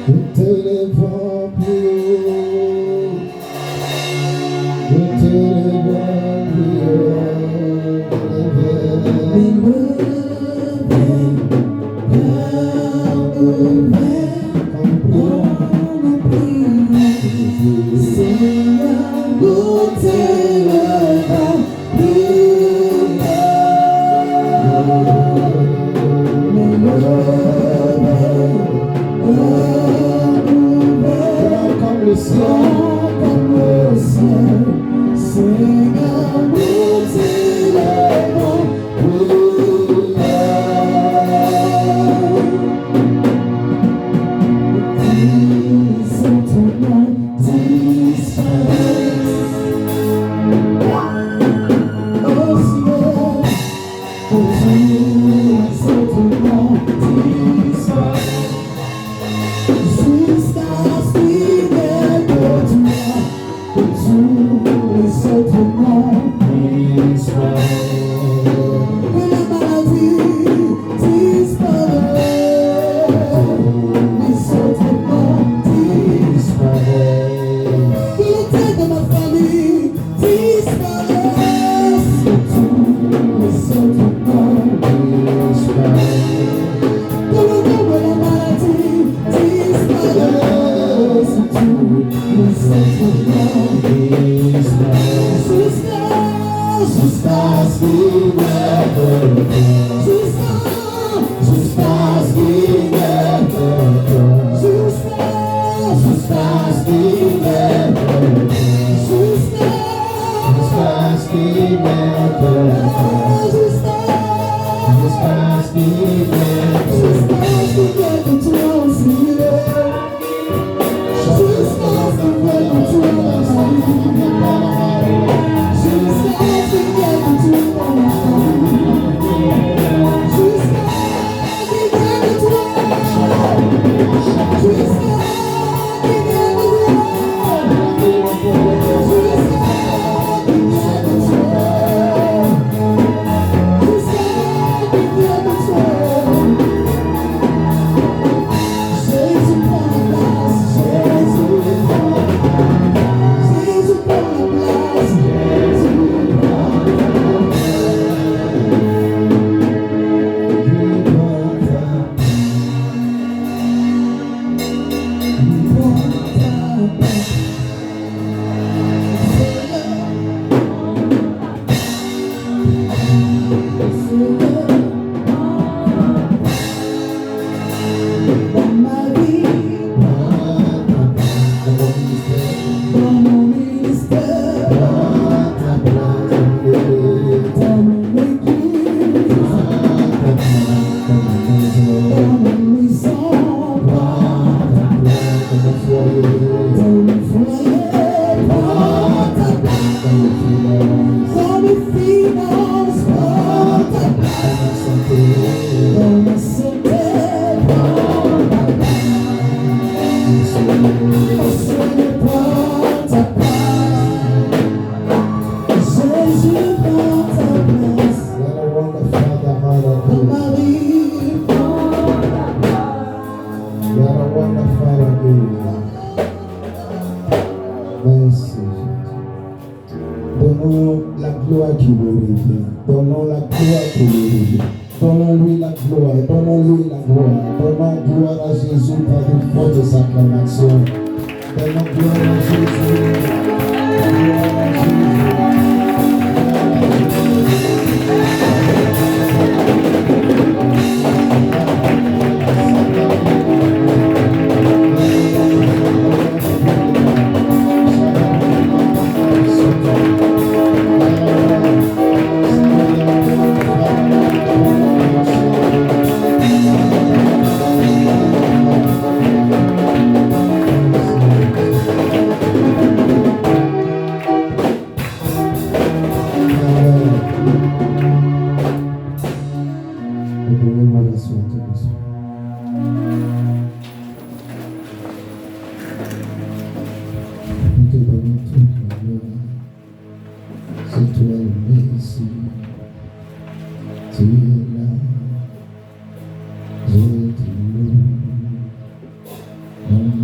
Nous t'élèvons plus haut. Nous t'élèvons plus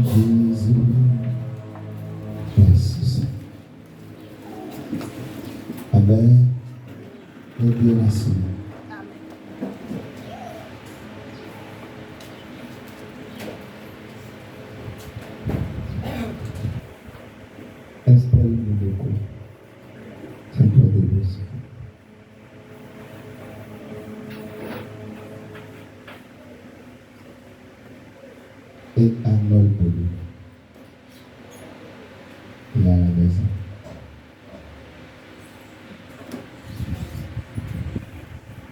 Jésus. Merci Seigneur. Amen. Et bien merci. Estelle Moudoko. Tiens-toi debout. Et Arnold Boulou. Il est à la maison.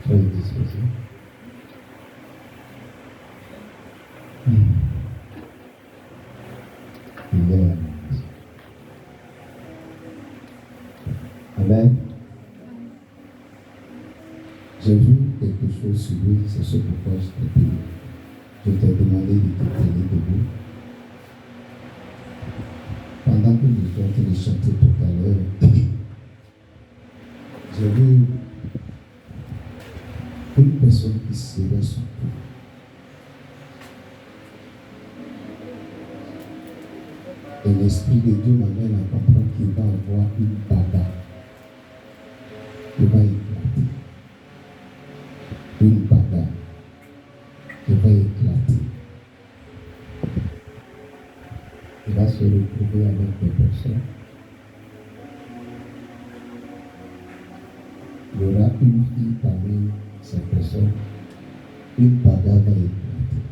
Soyez disposés. Il est à la maison. Amen. J'ai vu quelque chose sur lui, c'est ce pourquoi je t'ai demandé de te tenir debout. Pendant que nous étions en train de chanter tout à l'heure, j'ai vu une personne qui serrait son cou. Et l'Esprit de Dieu m'amène à comprendre qu'il va avoir une bagarre. Il va éclater. Une bagarre. Il va éclater. Il va se retrouver avec des personnes. Il y aura une fille parmi ces personnes. Une bagarre va éclater.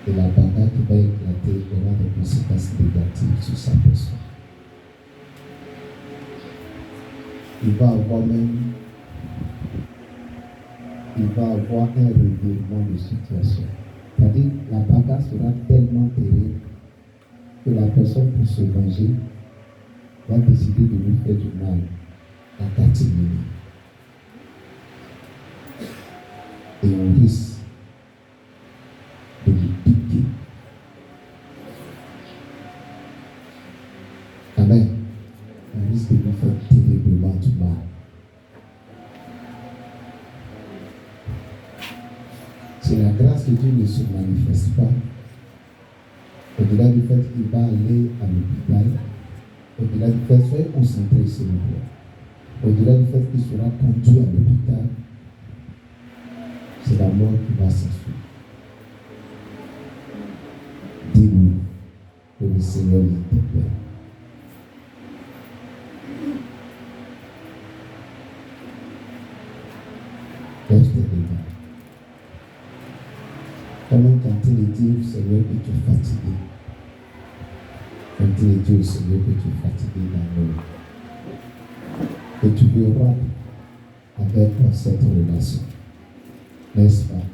Et la bagarre qui va éclater aura des conséquences négatives sur sa personne. Il va avoir un revirement de situation. C'est-à-dire, la bagarre sera tellement terrible que la personne, pour se venger, va décider de lui faire du mal à 4 minutes. Et on risque de lui piquer. Amen. On risque de lui faire terriblement du mal. Si la grâce de Dieu ne se manifeste pas, au-delà du fait qu'il va aller à l'hôpital, au-delà du fait, soyez concentrés sur le Lord. Au-delà du fait qu'il sera conduit à l'hôpital, c'est la mort qui va s'ensuivre. Dis-lui que le Seigneur l'interpelle. Lève tes mains. Comment quand-il dit au Seigneur que tu es fatigué? Quand il dit au Seigneur que tu es fatigué d'amour, que tu veux rompre avec cette relation, n'est-ce pas?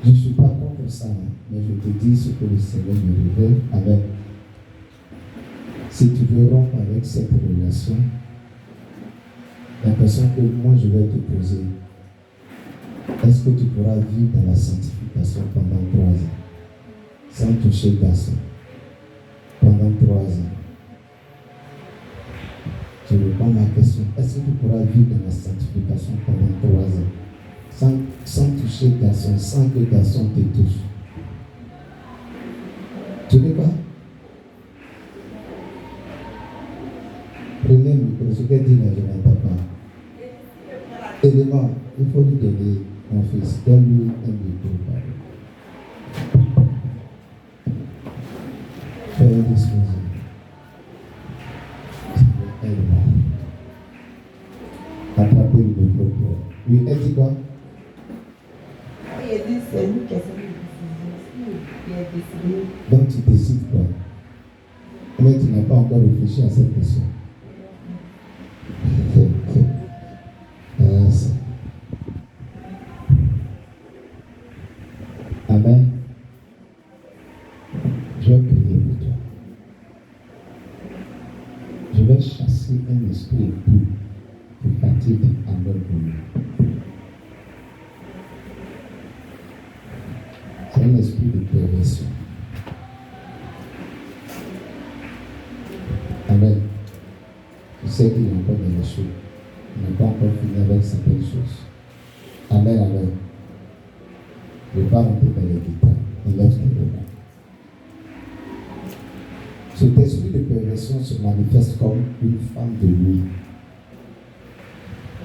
Je ne suis pas contre ça, mais je te dis ce que le Seigneur me révèle avec. Si tu veux rompre avec cette relation, la question que moi je vais te poser, est-ce que tu pourras vivre dans la sanctification pendant 3 ans, sans toucher le garçon, pendant 3 ans? Je réponds à ma question, est-ce que tu pourras vivre dans la sanctification pendant 3 ans, sans toucher le garçon, sans que le garçon te touche? Tu ne veux pas? Prenez le micro, ce qu'elle dit là, je n'entends pas. Élément, il faut lui donner mon fils, donne-lui un micro. Soyez disposés. Aide-moi. Attrapez le micro. Oui, elle dit quoi? Il dit c'est nous qui avons une décision. Donc tu décides quoi? Mais tu n'as pas encore réfléchi à cette question. Amen. Je vais prier pour toi. Je vais chasser un esprit épris qui fatigue à notre vie. C'est un esprit de perversion. Amen. Je sais qu'il y a encore des choses. Il n'a pas encore finir avec certaines choses. Amen, amen. Ne pas rentrer dans les détails. Élève tes mains. Cet esprit de perversion se manifeste comme une femme de nuit.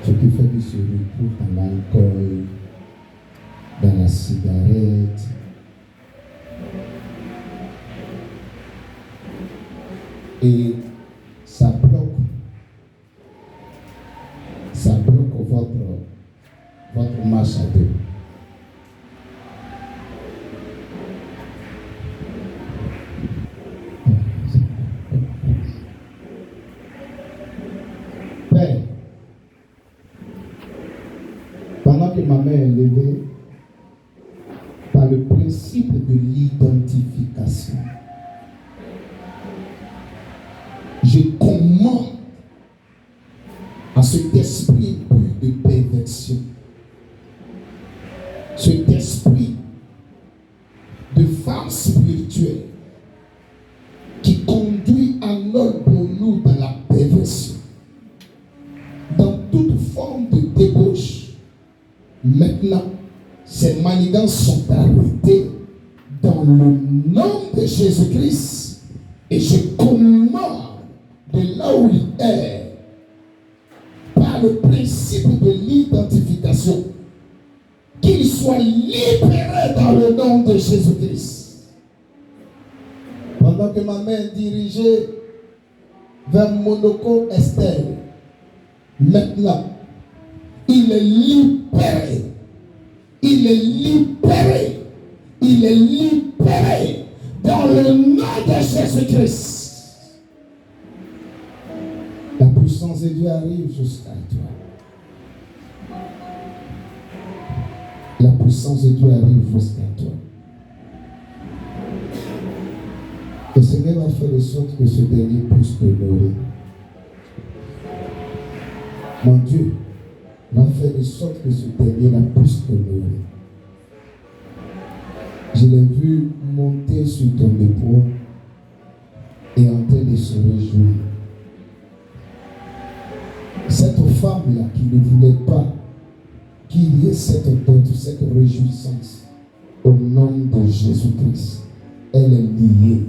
Ce qui fait qu'il se retrouve dans l'alcool, dans la cigarette. Et ça bloque votre marche à deux. Père, pendant que ma main est levée, par le principe de l'identification, je commande à cet esprit de perversion, cet esprit de femme spirituelle qui conduit un homme pour nous dans la perversion, dans toute forme de débauche. Maintenant, ces manigances sont arrêtées dans le nom de Jésus-Christ et je commande de là où il est, par le principe de l'identification, qu'il soit libéré dans le nom de Jésus-Christ. Pendant que ma main est dirigée vers Monoko Esther, maintenant, il est libéré. Il est libéré. Il est libéré dans le nom de Jésus-Christ. La puissance de Dieu arrive jusqu'à toi. La puissance de Dieu arrive jusqu'à toi. Le Seigneur va faire de sorte que ce dernier puisse t'honorer. Mon Dieu va faire de sorte que ce dernier puisse t'honorer. Je l'ai vu monter sur ton épaule et en train de se réjouir. Cette femme-là qui ne voulait pas qu'il y ait cette réjouissance au nom de Jésus-Christ, elle est liée.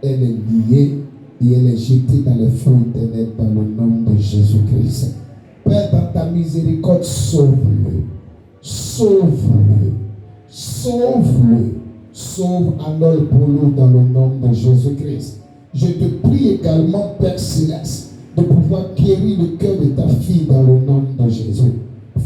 Elle est liée et elle est jetée dans les feux éternels dans le nom de Jésus-Christ. Père, dans ta miséricorde, sauve-le. Sauve-le. Sauve-le. Sauve Arnold Polo dans le nom de Jésus-Christ. Je te prie également, Père Céleste, de pouvoir guérir le cœur de ta fille dans le nom de Jésus.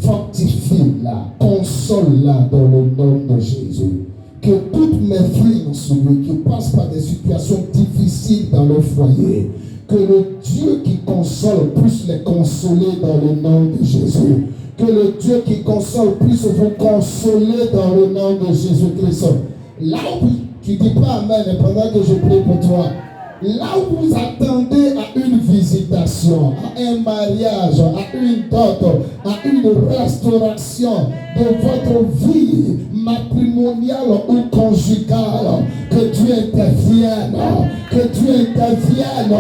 Fortifie-la, console-la dans le nom de Jésus. Que toutes mes filles en celui qui passent par des situations difficiles dans leur foyer, que le Dieu qui console puisse les consoler dans le nom de Jésus. Que le Dieu qui console puisse vous consoler dans le nom de Jésus-Christ. Là où tu ne dis pas Amen, pendant que je prie pour toi, là où vous attendez à une visitation, à un mariage, à une dot, à une restauration de votre vie matrimoniale ou conjugale, que Dieu intervienne, que Dieu intervienne,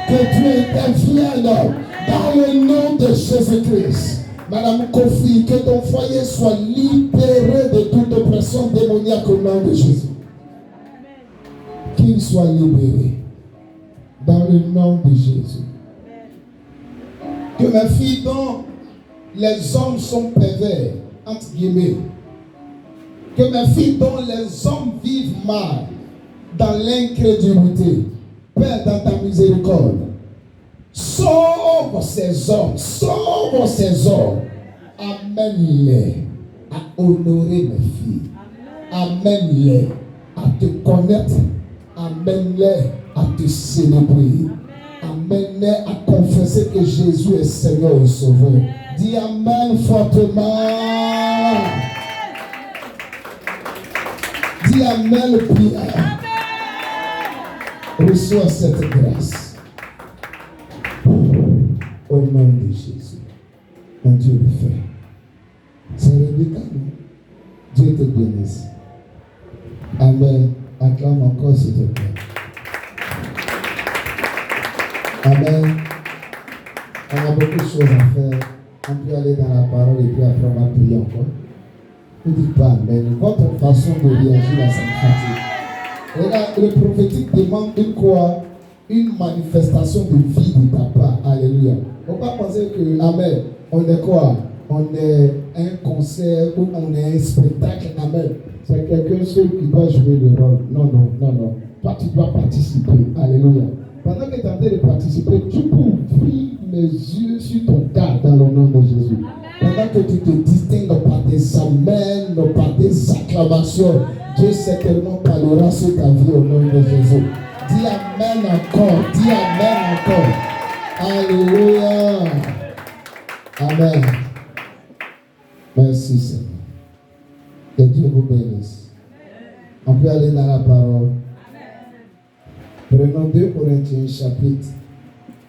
que Dieu intervienne dans le nom de Jésus-Christ. Madame Kofi, que ton foyer soit libéré de toute oppression démoniaque au nom de Jésus. Qu'il soit libéré. Dans le nom de Jésus. Que mes filles dont les hommes sont pervers, entre guillemets, que mes filles dont les hommes vivent mal, dans l'incrédulité, Père, dans ta miséricorde, sauve ces hommes, amène-les à honorer mes filles, amène-les à te connaître, amène-les à te célébrer. Amen. À confesser que Jésus est Seigneur et Sauveur. Dis Amen fortement. Dis Amen le prière. Reçois cette grâce. Au nom de Jésus. Mon Dieu le fait. C'est Rebecca, non? Dieu te bénisse. Amen. Acclame encore s'il te plaît. Amen. On a beaucoup de choses à faire. On peut aller dans la parole et puis après on va prier encore. Ne dites pas amen. Votre façon de réagir à cette fatigue. Et là, le prophétique demande une quoi? Une manifestation de vie de ta part. Alléluia. On ne va pas penser que, amen, on est quoi? On est un concert ou on est un spectacle. Amen. C'est quelqu'un seul qui doit jouer le rôle. Non, non, non, non. Toi, tu dois participer. Alléluia. Pendant que tu es en train de participer, tu peux ouvrir les yeux sur ton cœur dans le nom de Jésus. Pendant que tu te distingues par des amens, par des acclamations, Dieu certainement parlera sur ta vie au nom de Jésus. Dis amen encore. Dis amen encore. Alléluia. Amen. Merci Seigneur. Que Dieu vous bénisse. On peut aller dans la parole. Prenons 2 Corinthiens chapitre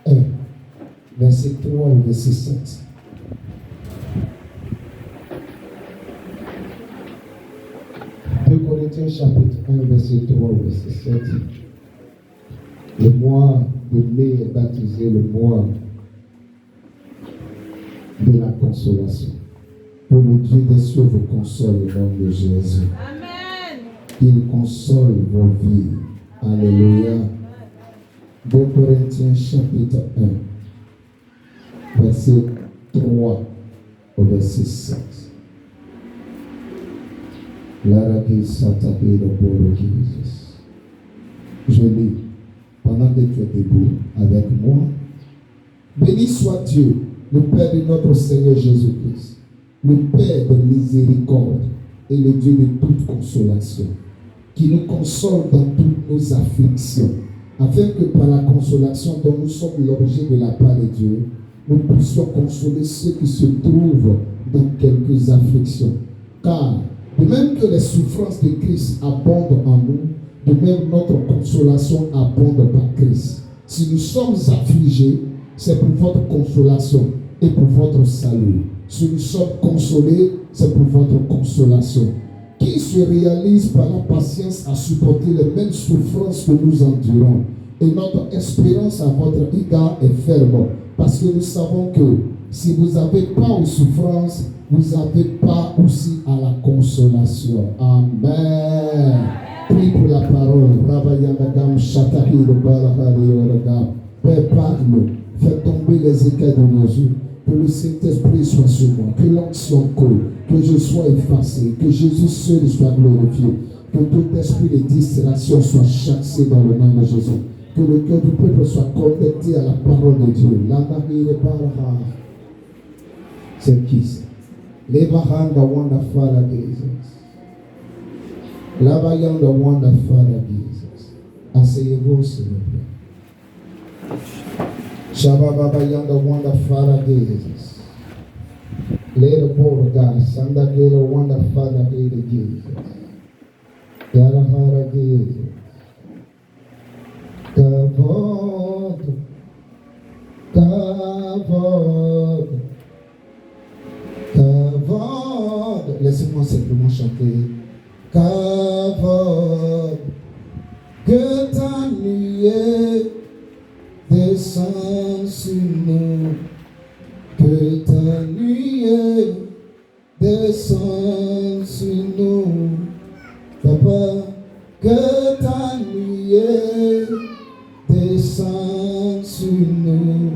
1, verset 3 au verset 7. Corinthiens chapitre 1, verset 3 au verset 7. Le mois de mai est baptisé le mois de la consolation. Pour le Dieu des cieux vous console au nom de Jésus. Amen. Il console vos vies. Alléluia. 2 Corinthiens chapitre 1, verset 3 au verset 7. Je lis pendant que tu es debout avec moi. Béni soit Dieu, le Père de notre Seigneur Jésus-Christ, le Père de miséricorde et le Dieu de toute consolation, qui nous console dans toutes nos afflictions, afin que par la consolation dont nous sommes l'objet de la part de Dieu, nous puissions consoler ceux qui se trouvent dans quelques afflictions. Car de même que les souffrances de Christ abondent en nous, de même notre consolation abonde par Christ. Si nous sommes affligés, c'est pour votre consolation et pour votre salut. Si nous sommes consolés, c'est pour votre consolation. Qui se réalise par la patience à supporter les mêmes souffrances que nous endurons. Et notre espérance à votre égard est ferme, parce que nous savons que si vous n'avez pas aux souffrances, vous n'avez pas aussi à la consolation. Amen. Prie pour la parole. Père, parle. Fais tomber les écailles de nos yeux. Que le Saint-Esprit soit sur moi. Que l'onction coule. Que je sois effacé. Que Jésus seul soit glorifié. Que tout esprit de distraction soit chassé dans le nom de Jésus. Que le cœur du peuple soit connecté à la parole de Dieu. C'est qui ça? Les Bahanga Wanda Father Jesus. Labayanga Wanda Father Jesus. Asseyez-vous s'il vous plaît. Shababa Yanga Wanda Father Jesus. Let the poor God, Sanda Gela Wanda Father Jesus. Yara Hara Jesus. Kavod. Kavod. Kavod. Laissez-moi simplement chanter. Kavod. Que ta nuée descend sur nous. Que ta nuée descend sur nous. Papa, que ta nuée descend sur nous.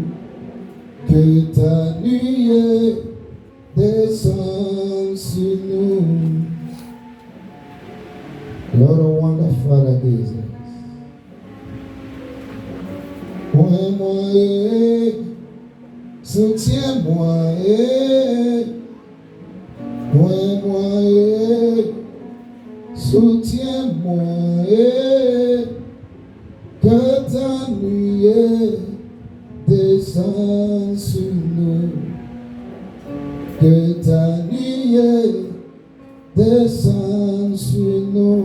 Que ta nuée descend sur nous. Lord, wonderful Jesus. Moi, soutiens-moi, soutiens-moi, que ta nuée descend sur nous, que ta nuée descend sur nous.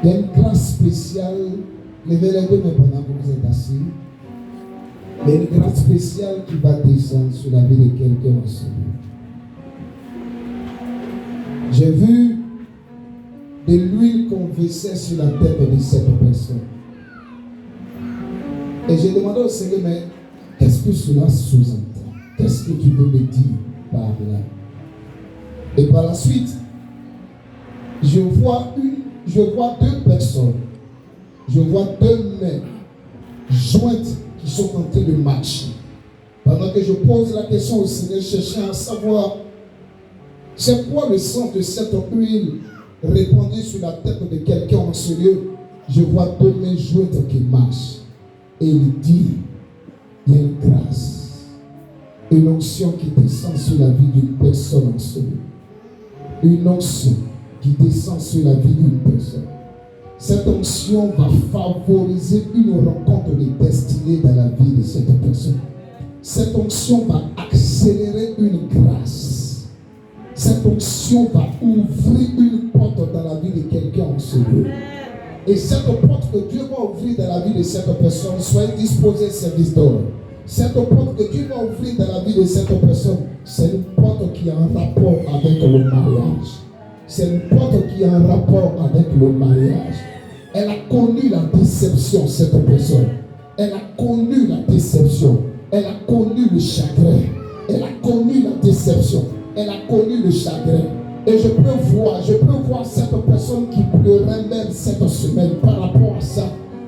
Il y a une grâce spéciale. Levez les deux mains pendant que vous êtes assis. Il y a une grâce spéciale qui va descendre sur la vie de quelqu'un en ce moment. J'ai vu de l'huile qu'on versait sur la tête de cette personne. Et j'ai demandé au Seigneur, mais qu'est-ce que cela sous-entend? Qu'est-ce que tu veux me dire par là? Et par la suite, je vois deux personnes. Je vois deux mains jointes qui sont en train de marcher. Pendant que je pose la question au Seigneur, cherchant à savoir c'est quoi le sens de cette huile répandue sur la tête de quelqu'un en ce lieu. Je vois deux mains jointes qui marchent. Et il dit, il y a une grâce, une onction qui descend sur la vie d'une personne en ce lieu. Une onction qui descend sur la vie d'une personne. Cette onction va favoriser une rencontre de destinée dans la vie de cette personne. Cette onction va accélérer une grâce. Cette onction va ouvrir une porte dans la vie de quelqu'un en ce lieu. Et cette porte que Dieu va ouvrir dans la vie de cette personne, soyez disposés service d'or. Cette porte que Dieu va ouvrir dans la vie de cette personne, c'est une porte qui a un rapport avec le mariage. C'est une porte qui a un rapport avec le mariage. Elle a connu la déception, cette personne. Elle a connu la déception. Elle a connu le chagrin. Elle a connu la déception. Elle a connu le chagrin. Et je peux voir cette personne qui pleurait même cette semaine par rapport à ça.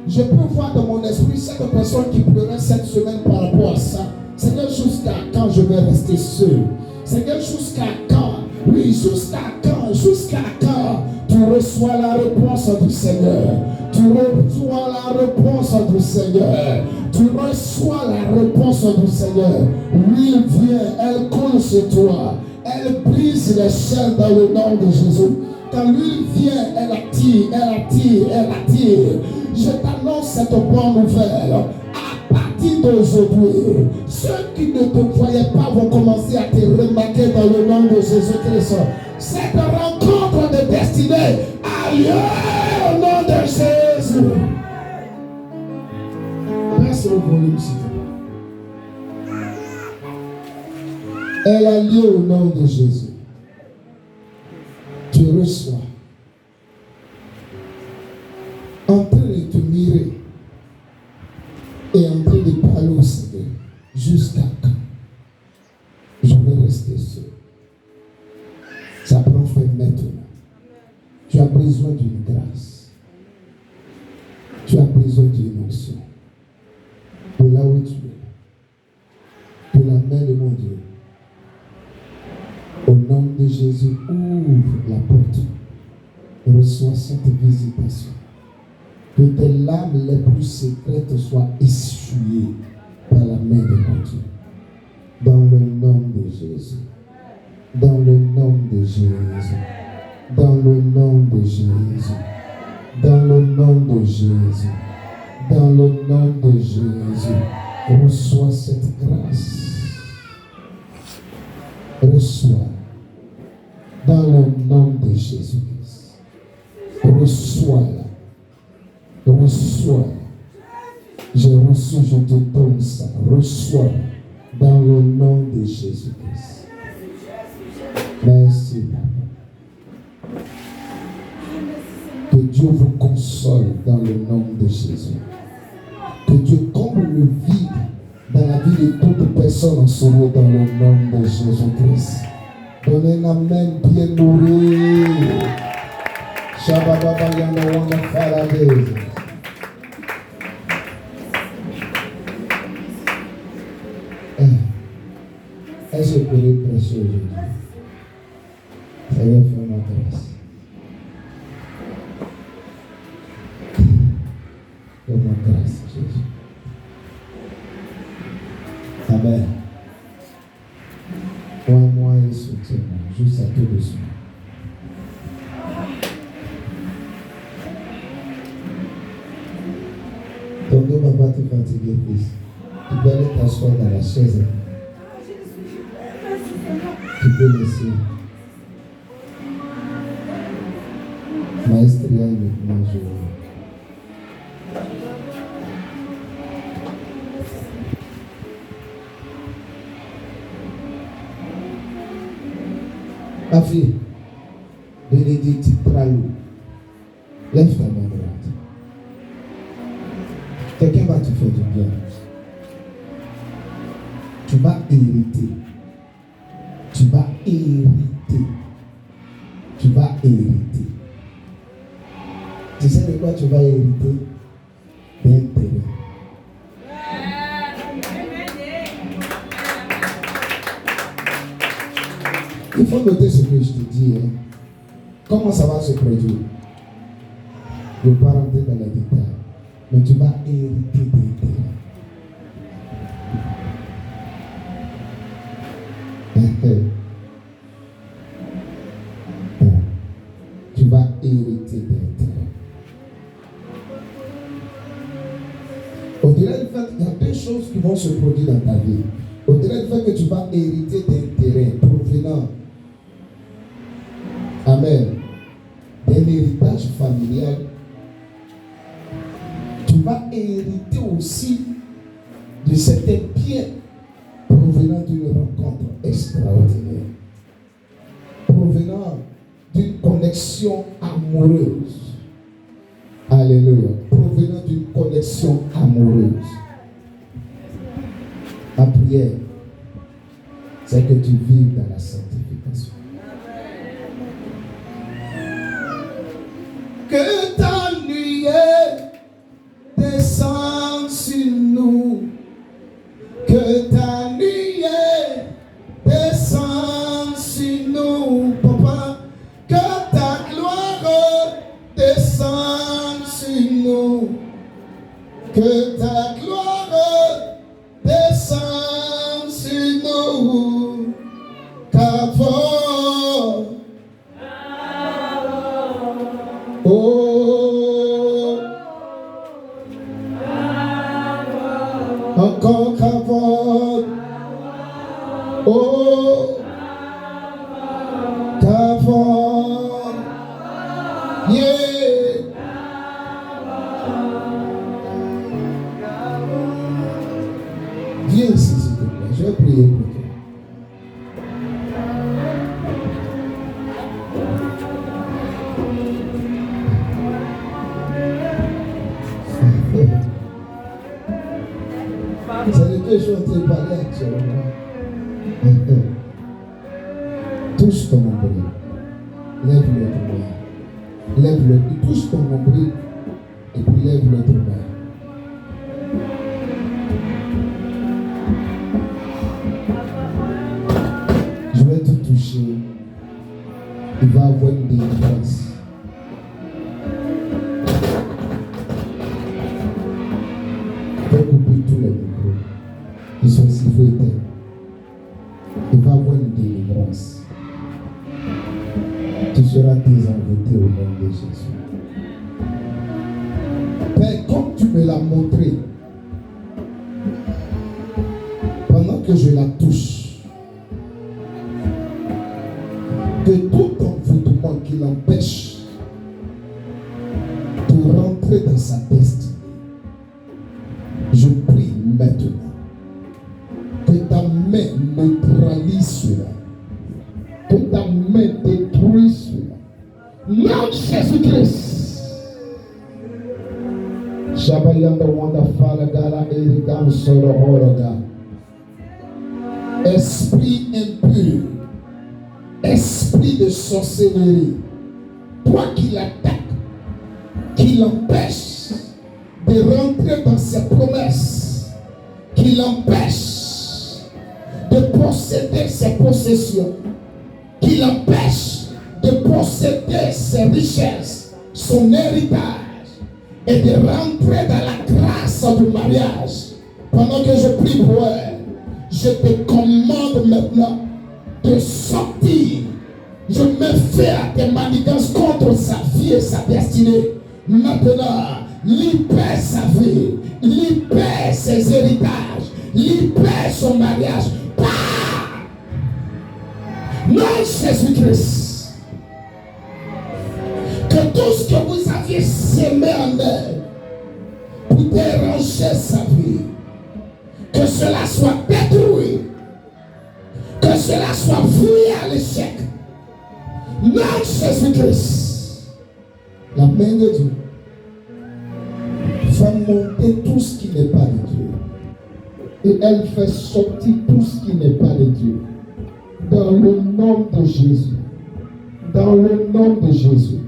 Je peux voir dans mon esprit cette personne qui pleurait cette semaine par rapport à ça. Seigneur, jusqu'à quand je vais rester seul? Seigneur, jusqu'à quand? Oui, jusqu'à quand? Jusqu'à quand? Tu reçois la réponse du Seigneur. Tu reçois la réponse du Seigneur. Tu reçois la réponse du Seigneur. L'huile vient, elle coule sur toi. Elle brise les chaînes dans le nom de Jésus. Quand l'huile vient, elle attire, elle attire, elle attire. Je t'annonce cette bonne nouvelle. À partir d'aujourd'hui, ceux qui ne te voyaient pas vont commencer à te remarquer dans le nom de Jésus-Christ. Cette rencontre de destinée a lieu au nom de Jésus. Passe le volume, s'il te plaît. Elle a lieu au nom de Jésus. Tu reçois. En train de te mirer et en train de parler au Seigneur. Jusqu'à quand je vais rester seul? Ça prend fin maintenant. Tu as besoin d'une grâce. Tu as besoin d'une onction. De là où tu es. De la main de mon Dieu. Au nom de Jésus, ouvre la porte. Reçois cette visitation. Que tes larmes les plus secrètes soient essuyées par la main de mon Dieu. Dans le nom de Jésus. Dans le nom de Jésus. Dans le nom de Jésus. Dans le nom de Jésus. Dans le nom de Jésus. Reçois cette grâce. Reçois. Dans le nom de Jésus-Christ. Reçois-la. Reçois. J'ai reçu, je te donne ça. Reçois. Dans le nom de Jésus-Christ. Merci, Papa. Que Dieu vous console dans le nom de Jésus. Que Dieu comble le vide dans la vie de toute personne en ce lieu dans le nom de Jésus-Christ. Donnez un amen bien nourri. Shababa yana wana faradez. Est-ce que vous pouvez prêcher aujourd'hui? Seigneur, fais-moi grâce. Fais-moi grâce, Jésus. Amen. Moi et soutiens-moi, juste à tout doucement. Tonton papa, tu es fatigué, fils. Tu peux aller t'asseoir dans la chaise. Tu peux laisser. Maestria uniquement, je veux. Ma fille, Bénédicte Tralou, lève ta main droite. Quelqu'un va te faire du bien. Tu Tu vas hériter. Tu vas hériter. Tu vas hériter. Tu sais de quoi tu vas hériter? D'intérêt. Il faut noter ce que je te dis. Hein. Comment ça va se produire? Je ne vais pas rentrer dans les détails. Mais tu vas hériter d'intérêt. Tu vas hériter d'intérêt. Au-delà du fait qu'il y a deux choses qui vont se produire dans ta vie. Au-delà du fait que tu vas hériter d'intérêt provenant, amen, d'un héritage familial, tu vas hériter aussi de certains biens provenant d'une rencontre extraordinaire, provenant d'une connexion amoureuse. Alléluia. Provenant d'une connexion amoureuse. Ma prière, c'est que tu vives dans la sanctification. Que ta nuée descende sur nous. Que ta nuée descende sur nous, papa. Que ta gloire descende sur nous. Que ta gloire descende sur nous. Qu'avant, oh, encore qu'avant, oh, qu'avant, yeah. Viens ici, s'il te plaît. Je vais prier pour toi. C'est de que je suis en train de parler actuellement. Touche ton nombril. Lève l'autre main. Lève l'autre. Touche ton nombril. Et puis lève l'autre main. Je vais te toucher. Il va avoir une délivrance. Je vais couper tous les micros. Ils sont si éteints. Il va avoir une délivrance. Tu seras désenveloppé au nom de Jésus. Père, comme tu me l'as montré, pendant que je la touche, que tout envoûtement qui l'empêche de rentrer dans sa destinée, je prie maintenant que ta main neutralise cela, que ta main détruise cela. Nom de Jésus-Christ. Shabayanda wanda fala gala erigam solo horoga. Esprit impur, esprit de sorcellerie, toi qui l'attaques, qui l'empêche de rentrer dans ses promesses, qui l'empêche de posséder ses possessions, qui l'empêche de posséder ses richesses, son héritage, et de rentrer dans la grâce du mariage. Pendant que je prie pour elle, je te commande maintenant de sortir. Je me fais à tes manigances contre sa vie et sa destinée. Maintenant, libère sa vie, libère ses héritages, libère son mariage. Non, Jésus-Christ. Que tout ce que vous aviez sémé en elle pour déranger sa vie, que cela soit détruit, que cela soit voué à l'échec. Non, Jésus-Christ. La main de Dieu va monter tout ce qui n'est pas de Dieu et elle fait sortir tout ce qui n'est pas de Dieu. Dans le nom de Jésus. Dans le nom de Jésus.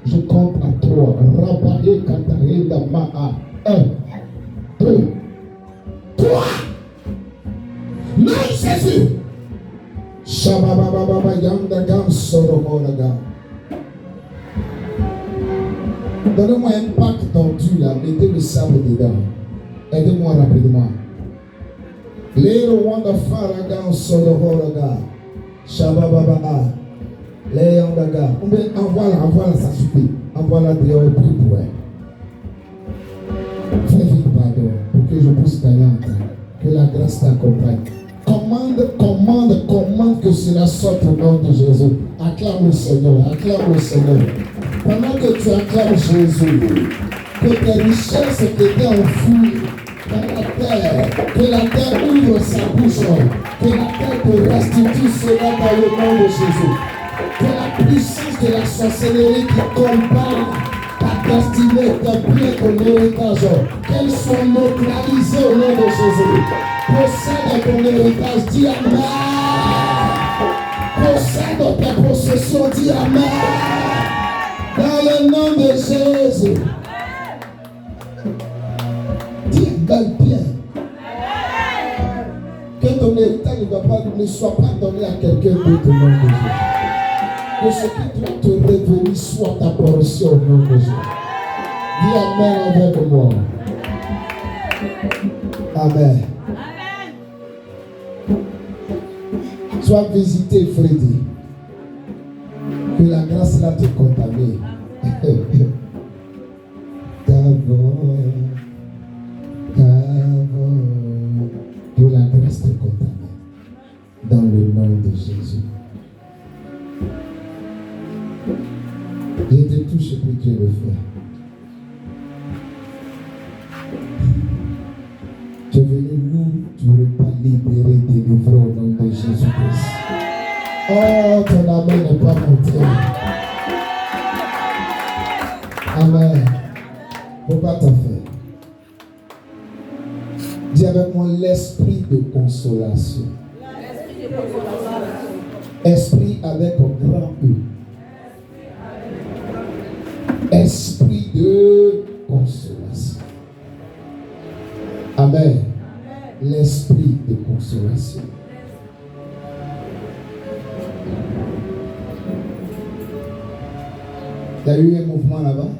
Je compte à 3. Rabaye Katareda Ma'a. 1, 2, 3. Non, Jésus. Shababababa Yandagam Soromonaga. Donnez-moi un pack tendu là. Mettez le sable dedans. Aidez-moi rapidement. Lero Wanda Faragan Soromonaga. Shabababa. Léondaga. Envoie-la, ça suffit. Envoie-la dehors et prie pour elle. Fais vite, pardon, pour que je puisse gagner en temps. Que la grâce t'accompagne. Commande que cela sorte au nom de Jésus. Acclame le Seigneur, acclame le Seigneur. Pendant que tu acclames Jésus, que tes richesses qui étaient enfouies dans la terre, que la terre ouvre sa bouche, que la terre te restitue cela dans le nom de Jésus. Que la puissance de la sorcellerie qui combat ta destinée, tes biens, ton héritage, qu'elle soit neutralisée au nom de Jésus. Possède ton héritage, dis Amen. Possède tes possessions, dis Amen. Dans le nom de Jésus. Dis gagne bien. Que ton héritage ne soit pas donné à quelqu'un d'autre au nom de Jésus. Que ce qui doit te revenir soit ta portion au nom de Jésus. Dis Amen avec moi. Amen. Sois visité, Freddy. Que la grâce là te contamine. Que la grâce te contamine. Dans le nom de Jésus. Je te touche et puis Dieu le fait. Tu es venu nous, tu ne veux pas libérer, délivrer au nom de Jésus-Christ. Oh, ton amour n'est pas monté. Amen. Pourquoi t'as fait? Dis avec moi l'esprit de consolation. Esprit avec un grand E. Esprit de consolation. Amen. L'esprit de consolation. Il y a eu un mouvement là-bas.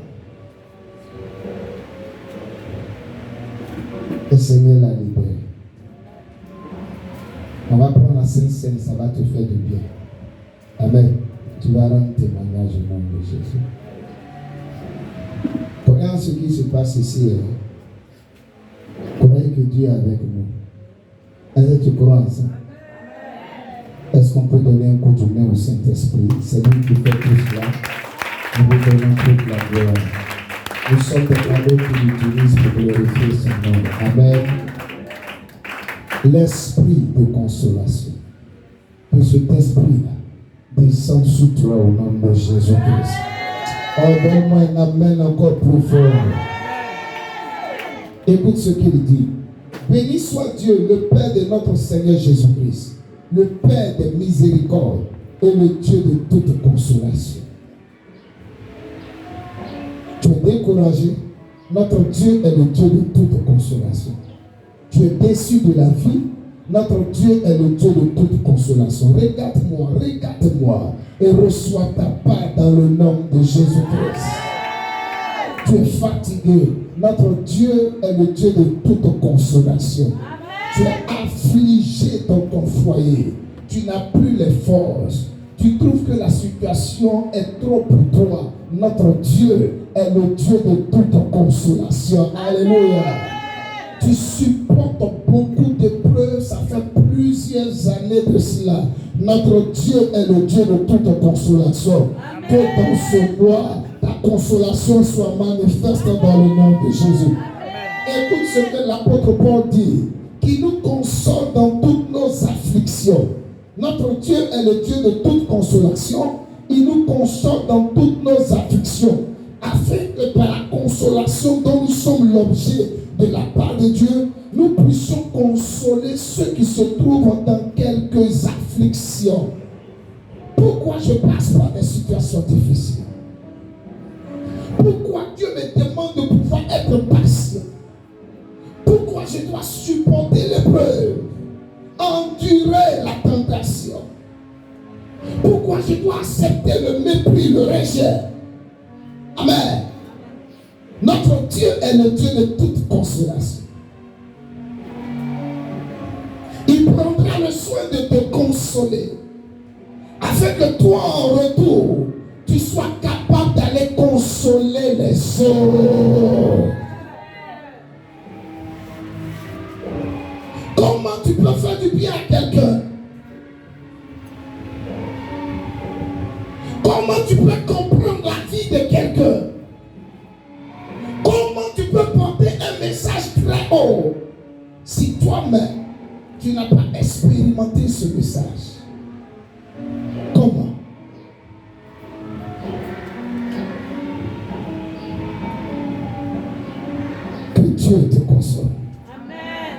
Le Seigneur l'a libéré. On va prendre la Sainte Seine, ça va te faire du bien. Amen. Tu vas rendre témoignage au nom de Jésus. Regarde ce qui se passe ici. Croyez que Dieu est avec nous. Est-ce que tu crois en ça? Est-ce qu'on peut donner un coup de main au Saint-Esprit? C'est lui qui fait tout cela. Nous vous donnons toute la gloire. Nous sommes des cadeaux qu'il utilise pour glorifier son nom. Amen. L'esprit de consolation. Que cet esprit-là descende sur toi au nom de Jésus-Christ. Oh, donne-moi un amen encore plus fort. Écoute ce qu'il dit. Béni soit Dieu, le Père de notre Seigneur Jésus-Christ, le Père des miséricordes et le Dieu de toute consolation. Tu es découragé. Notre Dieu est le Dieu de toute consolation. Tu es déçu de la vie. Notre Dieu est le Dieu de toute consolation. Regarde-moi et reçois ta part dans le nom de Jésus-Christ. Tu es fatigué. Notre Dieu est le Dieu de toute consolation. Tu es affligé dans ton foyer. Tu n'as plus les forces. Tu trouves que la situation est trop pour toi. Notre Dieu est le Dieu de toute consolation. Alléluia. Tu supportes beaucoup d'épreuves, ça fait plusieurs années de cela. Notre Dieu est le Dieu de toute consolation. Amen. Que dans ce mois, ta consolation soit manifeste dans le nom de Jésus. Amen. Écoute ce que l'apôtre Paul dit, qui nous console dans toutes nos afflictions. Notre Dieu est le Dieu de toute consolation. Il nous console dans toutes nos afflictions, afin que par la consolation dont nous sommes l'objet, de la part de Dieu, nous puissions consoler ceux qui se trouvent dans quelques afflictions. Pourquoi je passe par des situations difficiles? Pourquoi Dieu me demande de pouvoir être patient? Pourquoi je dois supporter l'épreuve, endurer la tentation? Pourquoi je dois accepter le mépris, le rejet? Amen. Notre Dieu est le Dieu de toute consolation. Il prendra le soin de te consoler, afin que toi, en retour, tu sois capable d'aller consoler les autres. Comment tu peux faire du bien à quelqu'un? Comment tu peux comprendre la vie de quelqu'un? Comment tu peux porter un message très haut si toi-même tu n'as pas expérimenté ce message? Comment? Que Dieu te console.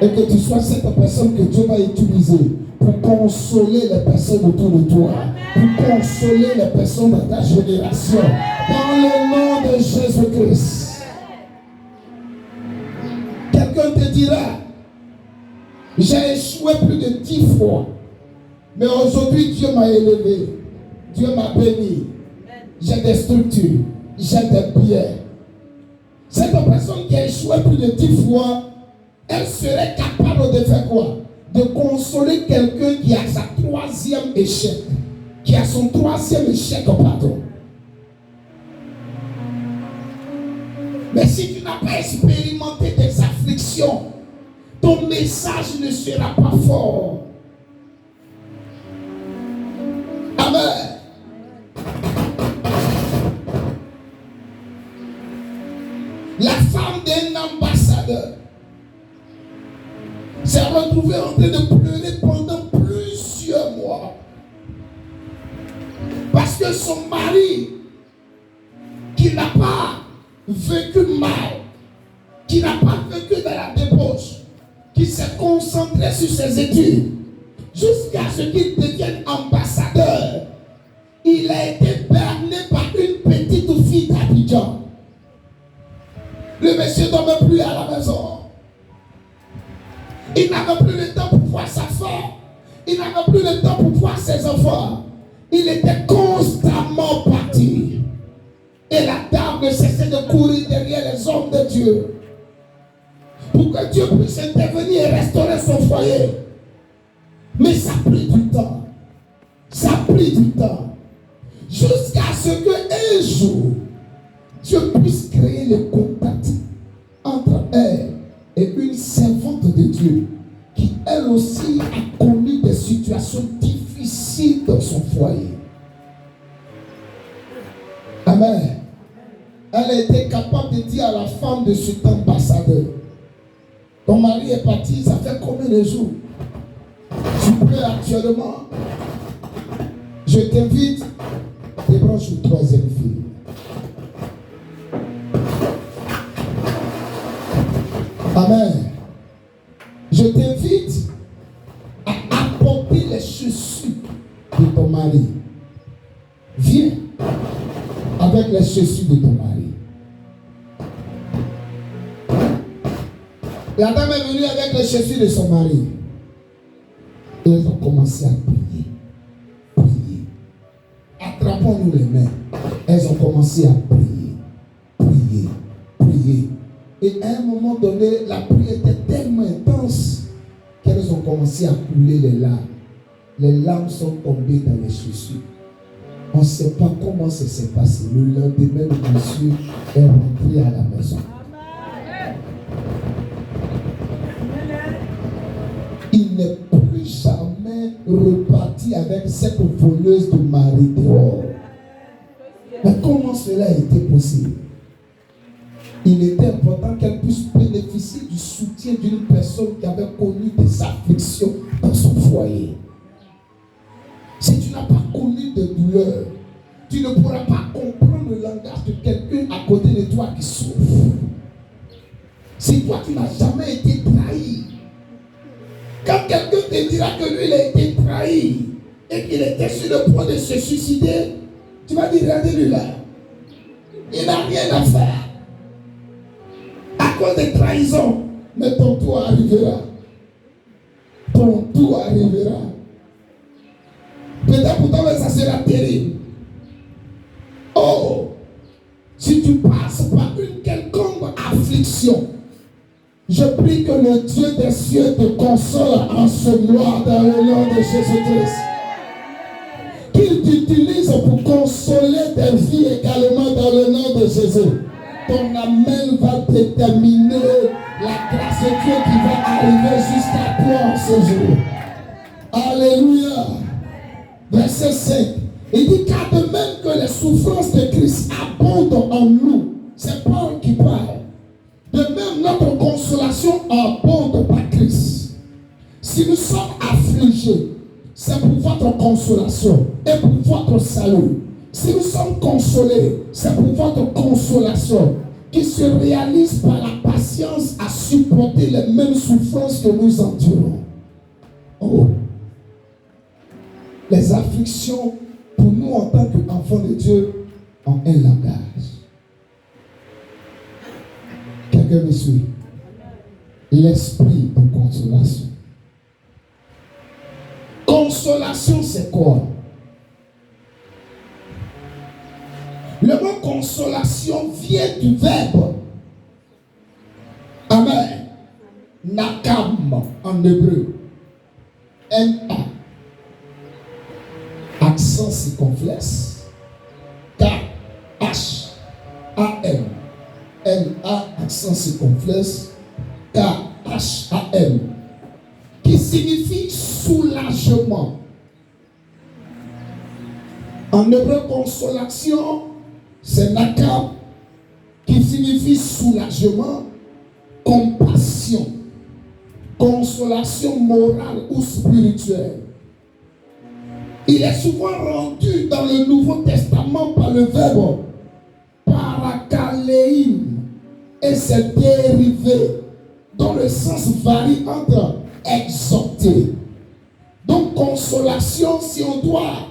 Et que tu sois cette personne que Dieu va utiliser pour consoler les personnes autour de toi, pour consoler les personnes de ta génération, dans le nom de Jésus-Christ. Quelqu'un te dira, j'ai échoué plus de 10 fois, mais aujourd'hui Dieu m'a élevé, Dieu m'a béni, j'ai des structures, j'ai des biens. Cette personne qui a échoué plus de 10 fois, elle serait capable de faire quoi? De consoler quelqu'un qui a sa 3e échec, qui a son 3e échec, pardon. Mais si tu n'as pas expérimenté des afflictions, ton message ne sera pas fort. Amen. La femme d'un ambassadeur s'est retrouvée en train de pleurer pendant plusieurs mois. Parce que son mari, qui n'a pas vécu mal, qui n'a pas vécu dans la débauche, qui s'est concentré sur ses études, jusqu'à ce qu'il devienne ambassadeur, il a été berné par une petite fille d'Abidjan. Le monsieur ne dormait plus à la maison. Il n'avait plus le temps pour voir sa femme. Il n'avait plus le temps pour voir ses enfants. Il était constamment parti. Et la dame ne cessait de courir derrière les hommes de Dieu, pour que Dieu puisse intervenir et restaurer son foyer. Mais ça a pris du temps. Ça a pris du temps. Jusqu'à ce qu'un jour, Dieu puisse créer le contact entre elle et une servante de Dieu qui, elle aussi, a connu des situations difficiles dans son foyer. Amen. Elle a été capable de dire à la femme de cet ambassadeur, ton mari est parti, ça fait combien de jours? Tu pleures actuellement? Je t'invite, débranche une 3e fille. Amen. Je t'invite à apporter les chaussures de ton mari. Viens avec les chaussures de ton mari. La dame est venue avec les chaussures de son mari. Et elles ont commencé à prier. Prier. Attrapons-nous les mains. Elles ont commencé à prier. Prier. Prier. Et à un moment donné, la prière était tellement intense qu'elles ont commencé à couler les larmes. Les larmes sont tombées dans les chaussures. On ne sait pas comment ça s'est passé. Le lendemain, le monsieur est rentré à la maison. Il n'est plus jamais reparti avec cette voleuse de mari dehors. Mais comment cela a été possible? Il était important qu'elle puisse bénéficier du soutien d'une personne qui avait connu des afflictions dans son foyer. Si tu n'as pas connu de douleur, tu ne pourras pas comprendre le langage de quelqu'un à côté de toi qui souffre. Si toi tu n'as dira que lui, il a été trahi et qu'il était sur le point de se suicider, tu vas dire, regardez-lui là. Il n'a rien à faire. À cause des trahisons, mais ton tour arrivera. Ton tour arrivera. Peut-être pour toi, ça sera terrible. Oh, si tu passes par une quelconque affliction, je prie que le Dieu des cieux te console en ce mois dans le nom de Jésus-Christ. Qu'il t'utilise pour consoler tes vies également dans le nom de Jésus. Ton amen va déterminer la grâce de Dieu qui va arriver jusqu'à toi en ce jour. Alléluia. Verset 5. Il dit car de même que les souffrances de Christ abondent en nous. C'est Paul qui parle. De même notre consolation abonde par Christ. Si nous sommes affligés, c'est pour votre consolation et pour votre salut. Si nous sommes consolés, c'est pour votre consolation qui se réalise par la patience à supporter les mêmes souffrances que nous endurons. Oh. Les afflictions, pour nous en tant qu'enfants de Dieu, ont un langage. Quelqu'un me suit? L'esprit de consolation. Consolation, c'est quoi? Le mot consolation vient du verbe. Amen. Nakam en hébreu. N-A. Accent circonflexe. K-H-A-M. N-A, accent circonflexe. K-H-A-M. Qui signifie soulagement. En hébreu, consolation, c'est nakam, qui signifie soulagement, compassion, consolation morale ou spirituelle. Il est souvent rendu dans le Nouveau Testament par le verbe parakaleim et ses dérivés, dont le sens varie entre exhorter. Donc consolation, si on doit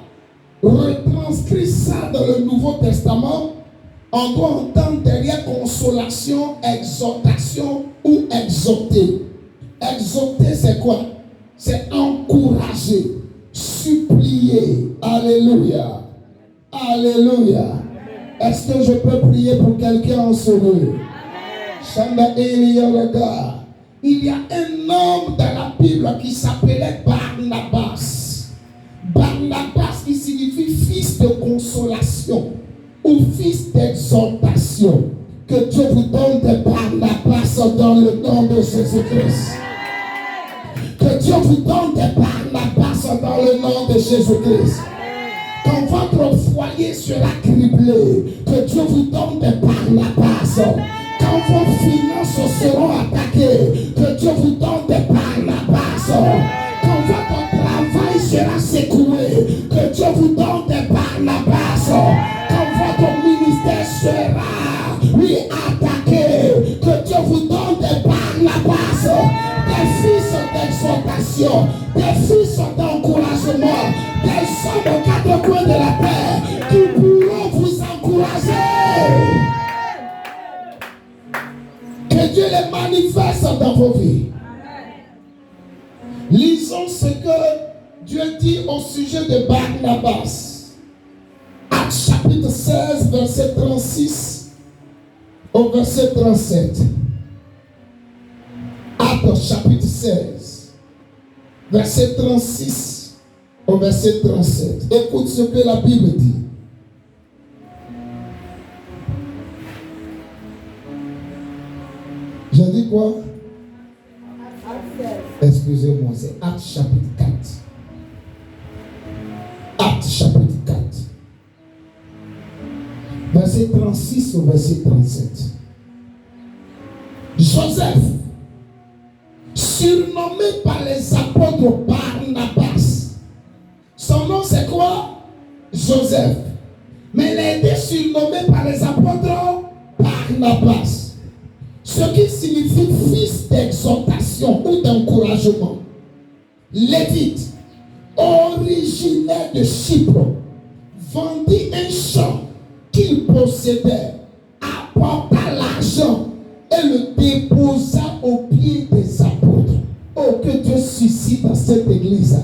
retranscrire ça dans le Nouveau Testament, on doit entendre derrière consolation, exhortation ou exhorter. Exhorter, c'est quoi? C'est encourager, supplier. Alléluia. Alléluia. Est-ce que je peux prier pour quelqu'un en ce lieu? Il y a un homme dans la Bible qui s'appelait Barnabas. Barnabas qui signifie fils de consolation ou fils d'exhortation. Que Dieu vous donne des Barnabas dans le nom de Jésus-Christ. Que Dieu vous donne des Barnabas dans le nom de Jésus-Christ. Quand votre foyer sera criblé, que Dieu vous donne des Barnabas. Quand vos finances seront attaquées, que Dieu vous donne des Barnabas. Quand votre travail sera secoué, que Dieu vous donne des Barnabas. Quand votre ministère sera attaqué, que Dieu vous donne des Barnabas, des fils d'exhortation, des fils d'encouragement, des hommes aux quatre coins de la terre qui pourront vous encourager. Que Dieu les manifeste dans vos vies. Lisons ce que Dieu dit au sujet de Barnabas. Actes chapitre 16, verset 36 au verset 37. Actes chapitre 16, verset 36 au verset 37. Écoute ce que la Bible dit. J'ai dit quoi? Excusez-moi, c'est Actes chapitre 4. Actes chapitre 4. Verset 36 au verset 37. Joseph, surnommé par les apôtres Barnabas. Son nom c'est quoi? Joseph. Mais il a été surnommé par les apôtres Barnabas. Ce qui signifie fils d'exhortation ou d'encouragement. Lévite, originaire de Chypre, vendit un champ qu'il possédait, apporta l'argent et le déposa aux pieds des apôtres. Oh, que Dieu suscite dans cette église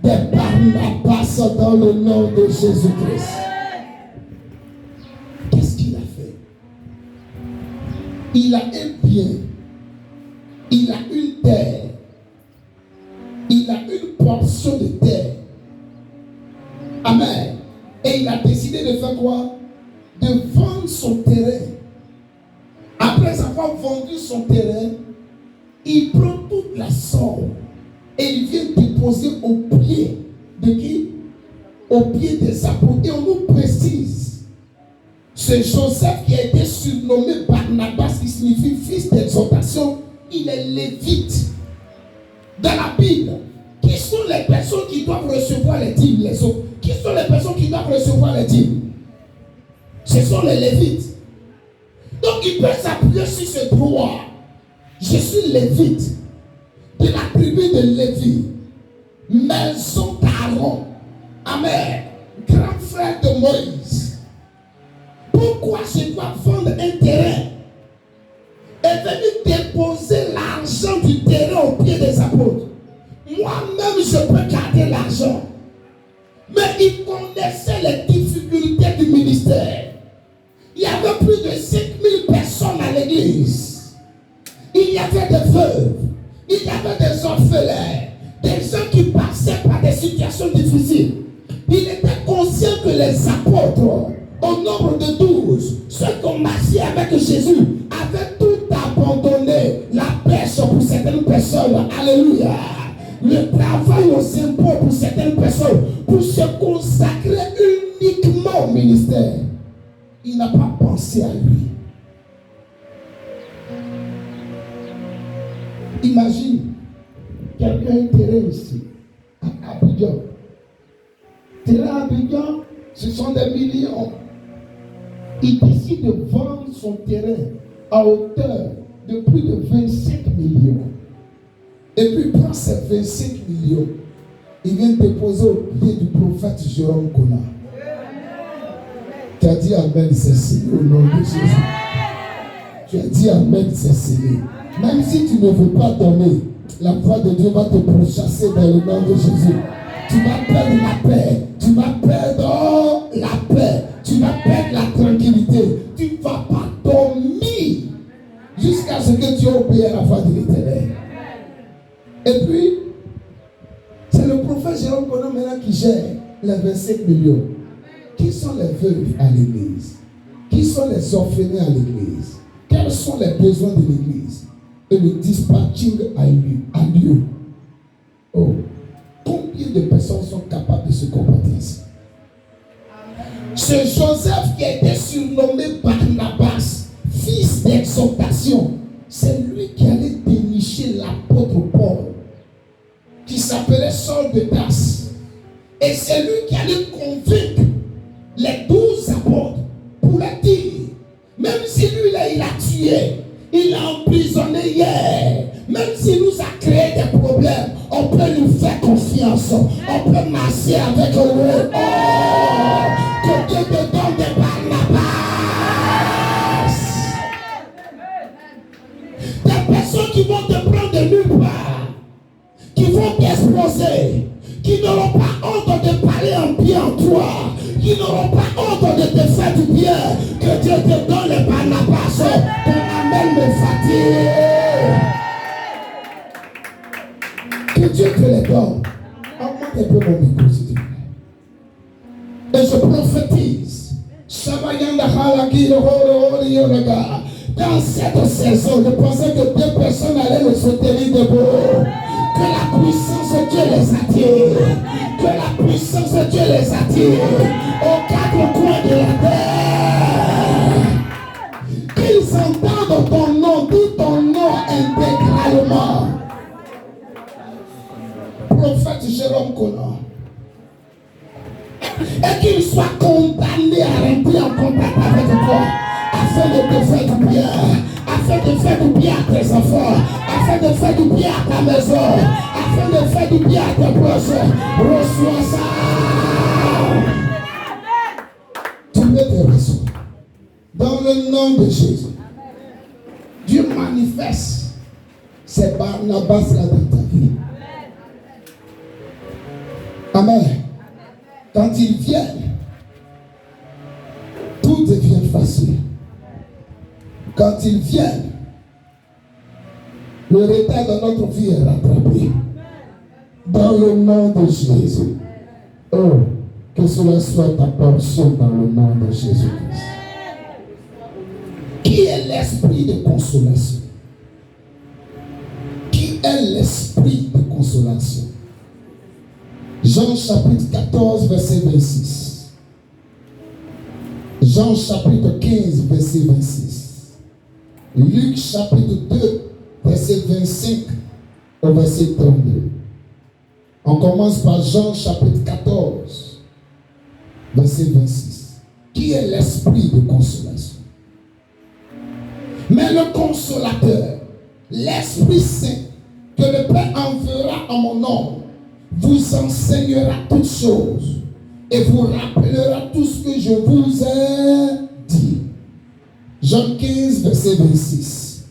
des Barnabas dans le nom de Jésus-Christ. Qu'est-ce qu'il a fait? Il a un bien, il a une terre, il a une portion de terre. Amen. Et il a décidé de faire quoi? De vendre son terrain. Après avoir vendu son terrain, il prend toute la somme et il vient déposer au pied de qui? Au pied des apôtres. Et on nous précise, c'est Joseph qui a été surnommé Barnabas, qui signifie fils d'exhortation. Il est lévite. Dans la Bible, qui sont les personnes qui doivent recevoir les dîmes, les autres? Qui sont les personnes qui doivent recevoir les dîmes? Ce sont les lévites. Donc il peut s'appuyer sur ce droit. Je suis lévite de la tribu de Lévi, maison d'Aaron. Amen. Grand frère de Moïse. Pourquoi je dois vendre un terrain et venir déposer l'argent du terrain au pied des apôtres? Moi-même, je peux garder l'argent. Mais il connaissait les difficultés du ministère. Il y avait plus de 5000 personnes à l'église. Il y avait des veuves, il y avait des orphelins, des gens qui passaient par des situations difficiles. Il était conscient que les apôtres, au nombre de 12, ceux qui ont marché avec Jésus, avaient tout abandonné. La pêche pour certaines personnes, alléluia. Le travail aux impôts pour certaines personnes, pour se consacrer uniquement au ministère. Il n'a pas pensé à lui. Imagine, quelqu'un a un terrain ici, à Abidjan. Terrain à Abidjan, ce sont des millions. Il décide de vendre son terrain à hauteur de plus de 25 millions. Et puis il prend ces 25 millions, il vient déposer au pied du prophète Jérôme Kona. Tu as dit Amen, c'est signé au nom de Jésus. Tu as dit Amen, c'est signé. Même si tu ne veux pas donner, la voix de Dieu va te pourchasser dans le nom de Jésus. Tu vas perdre la paix. Tu vas perdre la paix. Tu vas perdre la tranquillité. Tu ne vas pas dormir jusqu'à ce que tu obéis à la voix de l'Éternel. Et puis, c'est le prophète Jérôme Kona maintenant qui gère les 25 millions. Qui sont les veuves à l'église? Qui sont les orphelins à l'église? Quels sont les besoins de l'église? Et le dispatching a lieu. Oh, combien de personnes sont capables de se comporter ainsi? C'est Joseph qui a été surnommé Barnabas, fils d'exhortation. C'est lui qui allait dénicher l'apôtre Paul, qui s'appelait Saul de Tarse. Et c'est lui qui allait convaincre les 12 apôtres pour leur dire, même si lui là il a tué, il a emprisonné hier, même s'il nous a créé des problèmes, on peut lui faire confiance, on peut marcher avec lui. Oh, que Dieu te donne des Barnabas, des personnes qui vont te prendre de nulle part, qui vont t'exploser, qui n'auront pas honte de parler en bien en toi, qui n'auront pas honte de te faire du bien. Que Dieu te donne les Barnabas. Ton amen me fatigue. Que Dieu te les donne. Augmente un peu mon micro, s'il te plaît. Et je prophétise. Dans cette saison, je pensais que 2 personnes allaient me soutenir debout. Que la puissance de Dieu les attire. Que la puissance de Dieu les attire aux 4 coins de la terre. Qu'ils entendent ton nom, dis ton nom intégralement. Prophète Jérôme Kona. Et qu'ils soient condamnés à rentrer en contact avec toi, afin de te faire du bien, afin de faire du bien à tes enfants, afin de faire du bien à ta maison, afin de faire du bien à tes proches. Reçois ça. Tu peux te reçois. Dans le nom de Jésus. Dieu manifeste ces Barnabas là dans ta vie. Amen. Quand ils viennent, tout devient facile. Quand ils viennent, le retard de notre vie est rattrapé. Dans le nom de Jésus. Oh, que cela soit ta portion dans le nom de Jésus-Christ. Qui est l'esprit de consolation? Qui est l'esprit de consolation? Jean chapitre 14, verset 26. Jean chapitre 15, verset 26. Luc chapitre 2, verset 25 au verset 32. On commence par Jean chapitre 14, verset 26. Qui est l'esprit de consolation? Mais le consolateur, l'Esprit Saint, que le Père enverra en mon nom, vous enseignera toutes choses et vous rappellera tout ce que je vous ai dit. Jean 15, verset 26.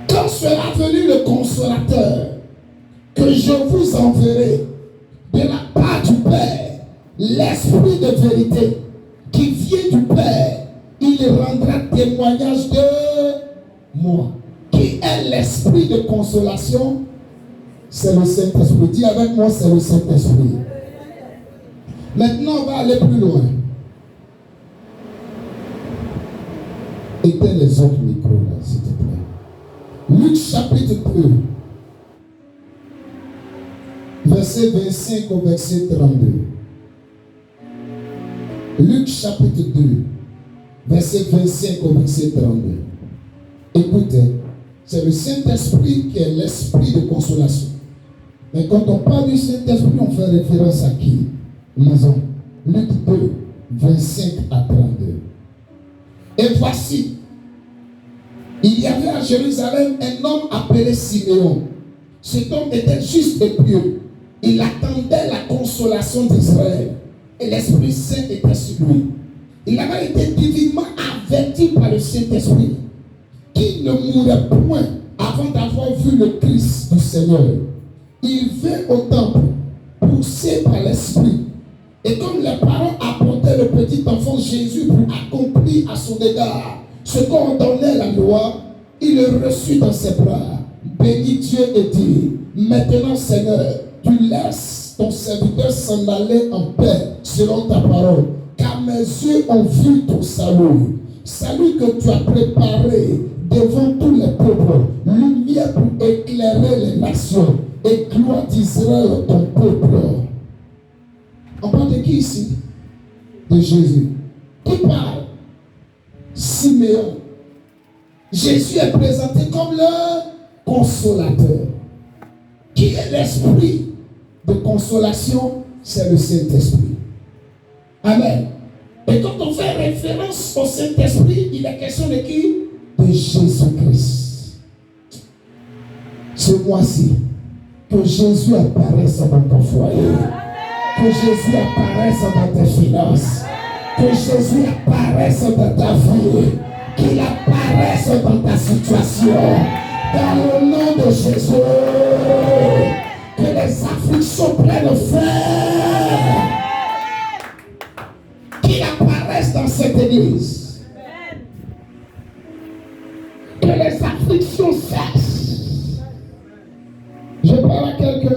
Quand sera venu le consolateur, que je vous enverrai de la part du Père, l'Esprit de vérité, qui vient du Père, il rendra témoignage de moi. Qui est l'esprit de consolation? C'est le Saint-Esprit. Dis avec moi, c'est le Saint-Esprit. Maintenant, on va aller plus loin. Éteins les autres micros là, s'il te plaît. Luc chapitre 2, verset 25 au verset 32. Luc chapitre 2, verset 25 au verset 32. Écoutez, c'est le Saint-Esprit qui est l'esprit de consolation. Mais quand on parle du Saint-Esprit, on fait référence à qui? Lisons. Luc 2, 25 à 32. Et voici, il y avait à Jérusalem un homme appelé Siméon. Cet homme était juste et pieux. Il attendait la consolation d'Israël. Et l'Esprit Saint était sur lui. Il avait été divinement averti par le Saint-Esprit qu'il ne mourrait point avant d'avoir vu le Christ du Seigneur. Il vint au temple, poussé par l'Esprit. Et comme les parents apportaient le petit enfant Jésus pour accomplir à son égard ce qu'ordonnait la loi, il le reçut dans ses bras, bénit Dieu et dit: maintenant Seigneur, tu laisses ton serviteur s'en aller en paix selon ta parole, car mes yeux ont vu ton salut, salut que tu as préparé devant tous les peuples, lumière pour éclairer les nations et gloire d'Israël ton peuple. On parle de qui ici? De Jésus. Qui parle? Siméon. Jésus est présenté comme le consolateur. Qui est l'esprit de consolation? C'est le Saint-Esprit. Amen. Et quand on fait référence au Saint-Esprit, il est question de qui? De Jésus-Christ. Ce mois-ci, que Jésus apparaisse dans ton foyer. Que Jésus apparaisse dans tes finances. Que Jésus apparaisse dans ta vie. Qu'il apparaisse dans ta situation. Dans le nom de Jésus. Que les afflictions prennent fin. Qu'il apparaisse dans cette église. Que les afflictions cessent. Je parle à quelqu'un.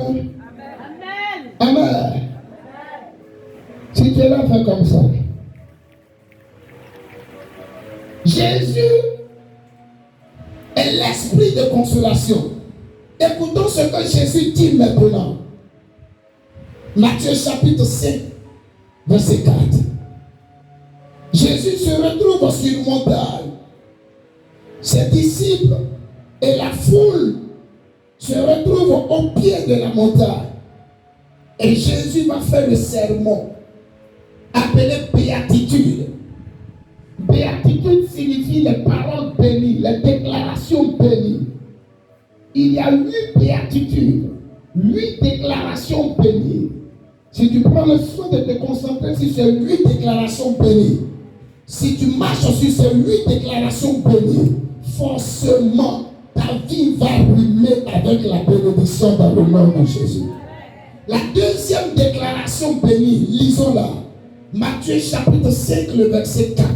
Amen. Amen. Si tu es là, fais comme ça. Jésus est l'esprit de consolation. Écoutons ce que Jésus dit maintenant. Matthieu chapitre 5, verset 4. Jésus se retrouve sur une montagne. Ses disciples et la foule se retrouvent au pied de la montagne. Et Jésus va faire le sermon appelé béatitude. Béatitude signifie les paroles bénies, les déclarations bénies. il y a 8 béatitudes, 8 déclarations bénies. Si tu prends le soin de te concentrer sur ces 8 déclarations bénies, si tu marches sur ces 8 déclarations bénies, forcément ta vie va rimer avec la bénédiction dans le nom de Jésus. La deuxième déclaration bénie, lisons-la. Matthieu chapitre 5, le verset 4.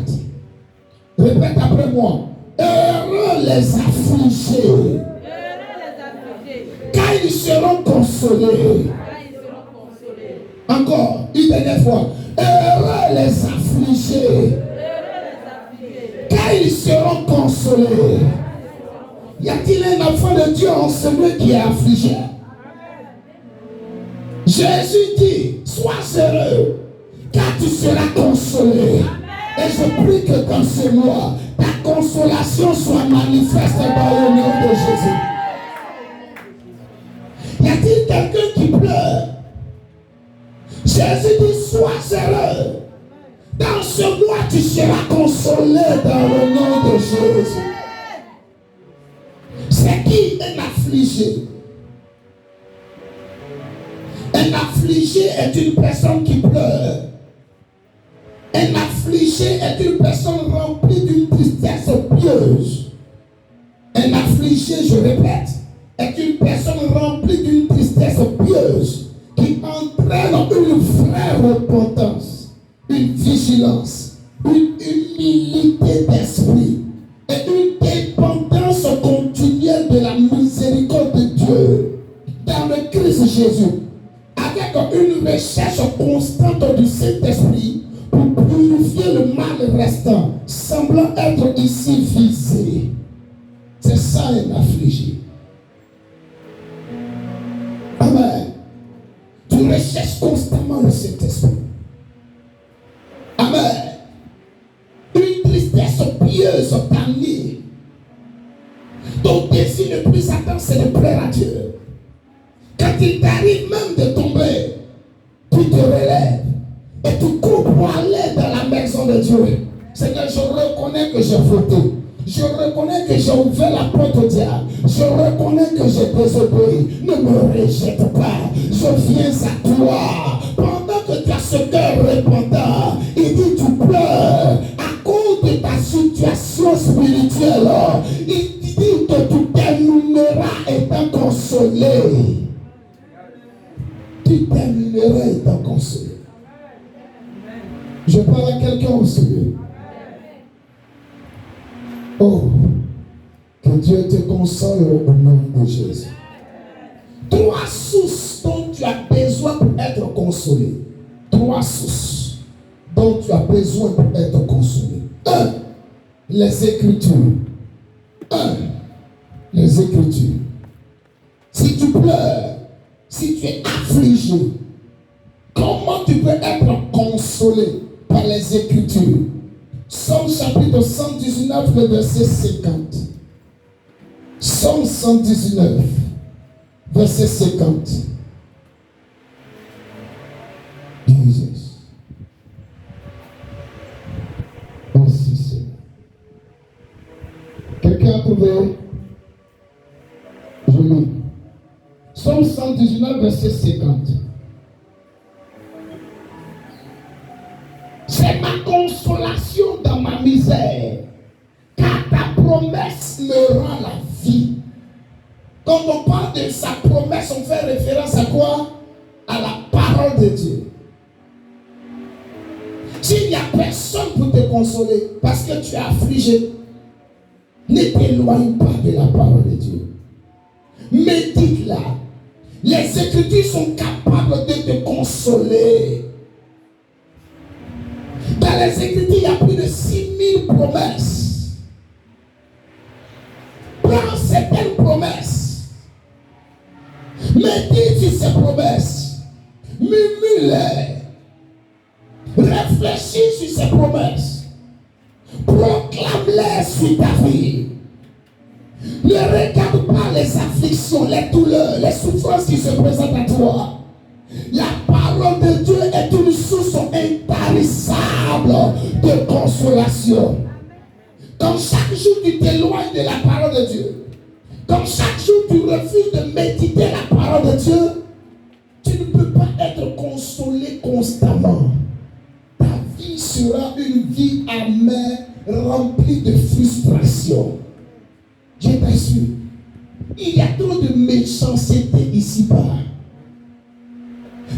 Répète après moi. Heureux les affligés, car ils seront consolés. Encore, une dernière fois. Heureux les affligés, car ils seront consolés. Y a-t-il un enfant de Dieu en celui qui est affligé? Jésus dit, sois heureux, car tu seras consolé. Et je prie que dans ce mois, ta consolation soit manifeste dans le nom de Jésus. Y a-t-il quelqu'un qui pleure? Jésus dit, sois heureux. Dans ce mois, tu seras consolé dans le nom de Jésus. C'est qui un affligé? Un affligé est une personne qui pleure. Un affligé est une personne remplie d'une tristesse pieuse. Un affligé, je répète, est une personne remplie d'une tristesse pieuse qui entraîne une vraie repentance, une vigilance, une humilité d'esprit et une dépendance continuelle de la miséricorde de Dieu dans le Christ Jésus, avec une recherche constante du Saint-Esprit pour purifier le mal restant, semblant être ici visé. C'est ça un affligé. Amen. Tu recherches constamment le Saint-Esprit. Amen. Une tristesse pieuse t'anime. Ton désir le plus ardent, c'est de plaire à Dieu. Quand il t'arrive même de tomber, tu te relèves et tu cours pour aller dans la maison de Dieu. Seigneur, je reconnais que j'ai fauté. Je reconnais que j'ai ouvert la porte au diable. Je reconnais que j'ai désobéi. Ne me rejette pas. Je viens à toi. Pendant que tu as ce cœur repentant, il dit tu pleures à cause de ta situation spirituelle. Il dit que tu termineras étant consolé. Tu termineras étant consolé. Je parle à quelqu'un au Seigneur. Oh, que Dieu te console au nom de Jésus. 3 sources dont tu as besoin pour être consolé. 3 sources dont tu as besoin pour être consolé. 1. Les Écritures. 1. Les Écritures. Si tu pleures, si tu es affligé, comment tu peux être consolé par les Écritures? Psaume chapitre 119, le verset 50. Psaume 119, verset 50. Jesus. Merci Seigneur. Quelqu'un a trouvé? Je lis. Psaume 119, verset 50. C'est ma consolation dans ma misère, car ta promesse me rend la vie. Quand on parle de sa promesse, on fait référence à quoi? À la parole de Dieu. S'il n'y a personne pour te consoler parce que tu es affligé, ne t'éloigne pas de la parole de Dieu. Médite-la. Les Écritures sont capables de te consoler. Dans les Écritures, il y a plus de 6000 promesses. Prends certaines promesses. Médite sur ces promesses. Murmure-les. Réfléchis sur ces promesses. Proclame-les sur ta vie. Ne regarde pas les afflictions, les douleurs, les souffrances qui se présentent à toi. La parole de Dieu est une source intarissable de consolation. Quand chaque jour tu t'éloignes de la parole de Dieu, Quand chaque jour tu refuses de méditer la parole de Dieu, tu ne peux pas être consolé constamment. Ta vie sera une vie amère, remplie de frustration. Je t'assure, il y a trop de méchanceté ici-bas.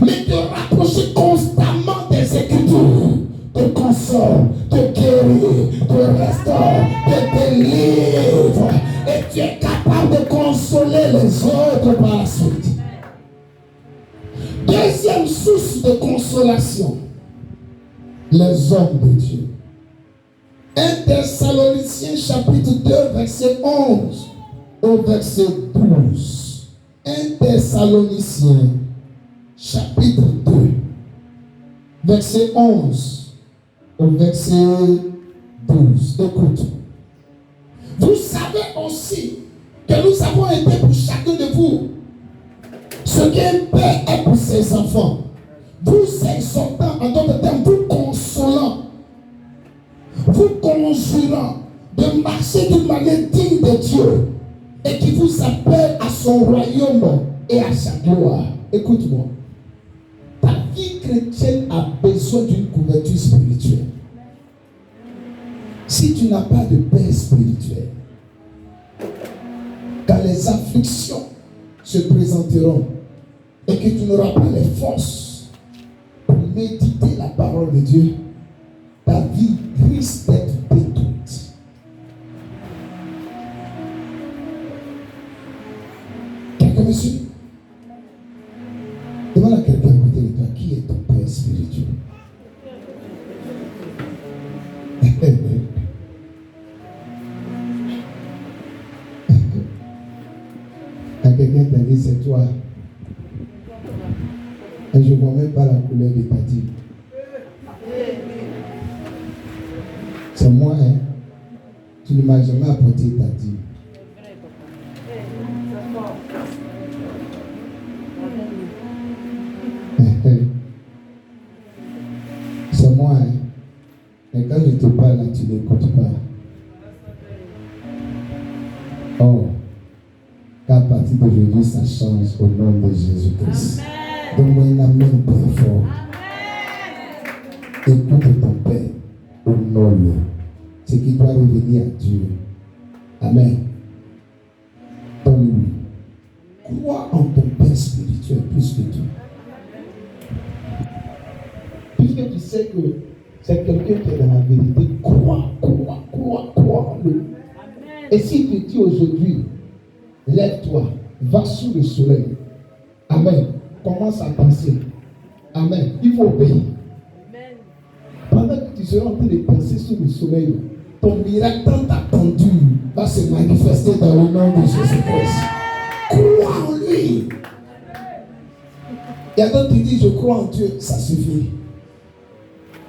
Mais te rapprocher constamment des Écritures te console, te guérit, te restaure, te délivre. Et tu es capable de consoler les autres par la suite. Deuxième source de consolation, les hommes de Dieu. 1 Thessaloniciens chapitre 2 verset 11 au verset 12. 1 Thessaloniciens chapitre 2 verset 11 au verset 12. Écoute. Vous savez aussi que nous avons été pour chacun de vous ce qu'un père est pour ses enfants. Vous exhortant, en d'autres termes, vous consolant, vous conjurant de marcher d'une manière digne de Dieu et qui vous appelle à son royaume et à sa gloire. Écoute-moi. Ta vie chrétienne a besoin d'une couverture spirituelle. Si tu n'as pas de paix spirituelle, quand les afflictions se présenteront et que tu n'auras pas les forces pour méditer la parole de Dieu, ta vie risque d'être détruite. Quelqu'un me suit? Demande à quelqu'un à côté de toi, qui est ton père spirituel? Quand quelqu'un t'a dit c'est toi, et je ne vois même pas la couleur de ta dîme. C'est moi, hein? Tu ne m'as jamais apporté ta dîme. C'est moi, hein? Et quand je te parle, là, tu n'écoutes pas. Oh, qu'à partir d'aujourd'hui, ça change au nom de Jésus-Christ. Donne-moi une amen très fort. Écoute ton Père, honore-le. Ce qui doit revenir à Dieu. Amen. Donne-lui. Crois en ton Père spirituel plus que tout. Puisque tu sais que c'est quelqu'un qui est dans la vérité, crois en lui. Et s'il te dit aujourd'hui, lève-toi, va sous le soleil. Amen. Commence à penser. Amen. Il faut obéir. Amen. Pendant que tu seras en train de penser sous le soleil, ton miracle tant attendu va se manifester dans le nom de Jésus-Christ. Crois en lui. Il y a d'autres qui disent, je crois en Dieu, ça suffit.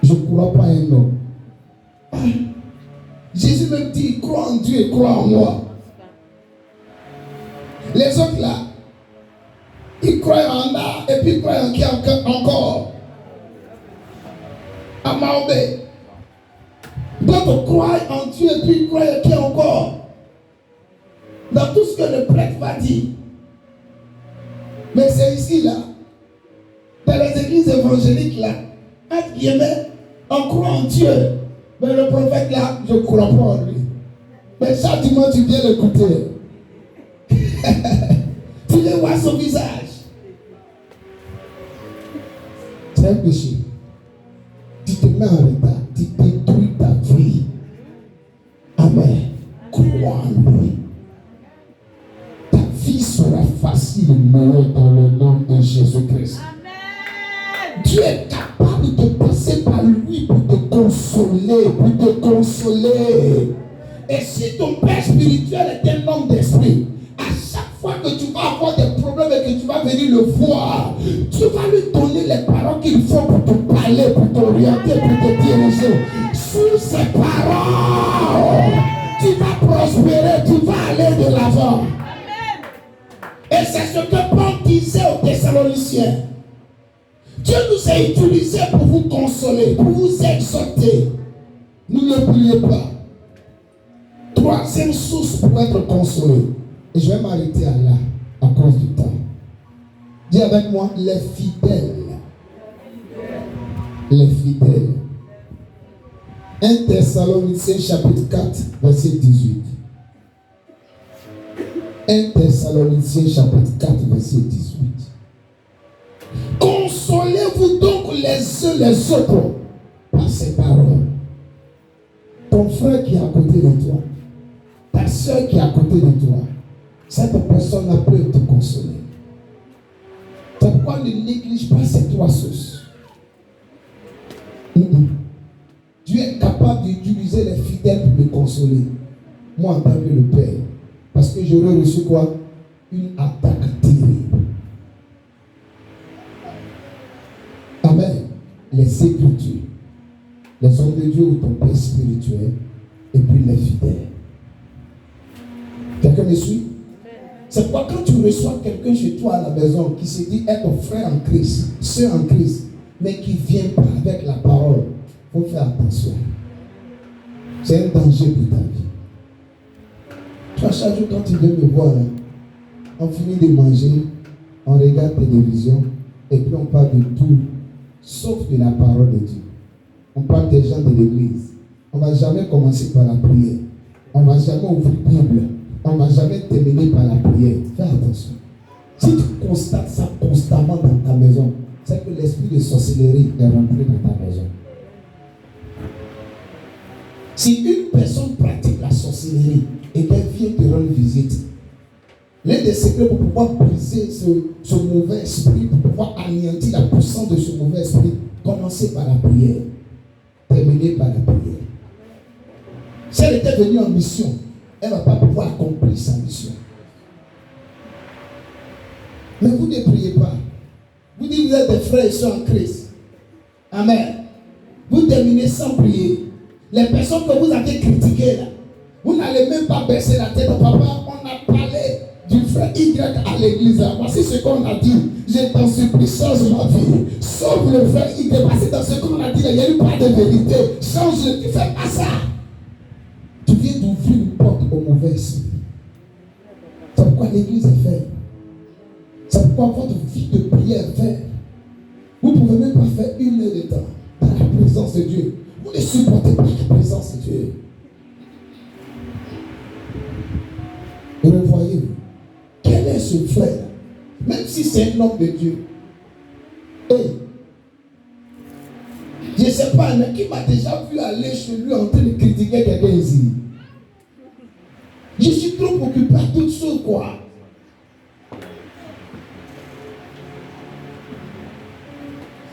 Je ne crois pas en un homme. Jésus même dit, crois en Dieu et crois en moi. Les autres là, ils croient en Allah et puis ils croient en qui encore? À Mahomet. D'autres croient en Dieu et puis ils croient en qui encore? Dans tout ce que le prêtre va dire. Mais c'est ici là, dans les églises évangéliques là, entre guillemets, on croit en Dieu. Mais le prophète là, je ne crois pas en lui. Mais chaque dimanche, tu viens l'écouter. Tu le vois son visage. C'est un péché. Tu te mets en retard. Tu détruis ta vie. Amen. Crois en lui. Ta vie sera facilement dans le nom de Jésus-Christ. Dieu est capable de passer par lui pour te consoler, Et si ton père spirituel est un homme d'esprit, à chaque fois que tu vas avoir des problèmes et que tu vas venir le voir, tu vas lui donner les paroles qu'il faut pour te parler, pour t'orienter, pour te diriger. Sous ces paroles, tu vas prospérer, tu vas aller de l'avant. Et c'est ce que Paul disait aux Thessaloniciens. Dieu nous a utilisés pour vous consoler, pour vous exhorter. Ne l'oubliez pas. Troisième source pour être consolé, Et je vais m'arrêter là, à cause du temps. Dis avec moi, les fidèles. Les fidèles. 1 Thessaloniciens chapitre 4, verset 18. 1 Thessaloniciens chapitre 4, verset 18. Consolez-vous donc les uns les autres par ces paroles. Ton frère qui est à côté de toi, ta soeur qui est à côté de toi, cette personne a pu te consoler. C'est pourquoi ne néglige pas ces trois sources. Dieu est capable d'utiliser les fidèles pour me consoler. Moi en tant que le Père. Parce que j'aurais reçu quoi? Une attaque terrible. Amen. Les Écritures, les hommes de Dieu ou ton Père spirituel, et puis les fidèles. Quelqu'un me suit? C'est pourquoi quand tu reçois quelqu'un chez toi à la maison qui se dit être frère en Christ, soeur en Christ, mais qui ne vient pas avec la parole, il faut faire attention. C'est un danger pour ta vie. Toi, chaque jour, quand tu viens me voir, là, on finit de manger, on regarde télévision, et puis on parle de tout, sauf de la parole de Dieu. On parle des gens de l'église. On ne va jamais commencer par la prière. On ne va jamais ouvrir la Bible. On ne va jamais terminer par la prière. Fais attention. Si tu constates ça constamment dans ta maison, c'est que l'esprit de sorcellerie est rentré dans ta maison. Si une personne pratique la sorcellerie et qu'elle vient te rendre visite, l'un des secrets pour pouvoir briser ce mauvais esprit, pour pouvoir anéantir la puissance de ce mauvais esprit, commencer par la prière, terminer par la prière. Si elle était venue en mission, elle ne va pas pouvoir accomplir sa mission. Mais vous ne priez pas. Vous dites que vous êtes des frères et sœurs en Christ. Amen. Vous terminez sans prier. Les personnes que vous avez critiquées là, vous n'allez même pas baisser la tête. Papa, on a parlé du frère Y à l'église. Voici ce qu'on a dit. Je t'en supplie, change ma vie. Sauve le frère Y. Parce que dans ce qu'on a dit, il n'y a eu pas de vérité. Change-le, tu ne fais pas ça. Tu viens d'ouvrir une porte au mauvais esprit. C'est pourquoi l'église est faite. C'est pourquoi votre vie de prière est faite. Vous ne pouvez même pas faire 1 heure de temps dans la présence de Dieu. Vous ne supportez pas la présence de Dieu. Revoyez-vous. Quel est ce frère? Même si c'est un homme de Dieu. Hey, je ne sais pas, mais qui m'a déjà vu aller chez lui en train de critiquer quelqu'un ici? Je suis trop occupé à toutes choses, quoi.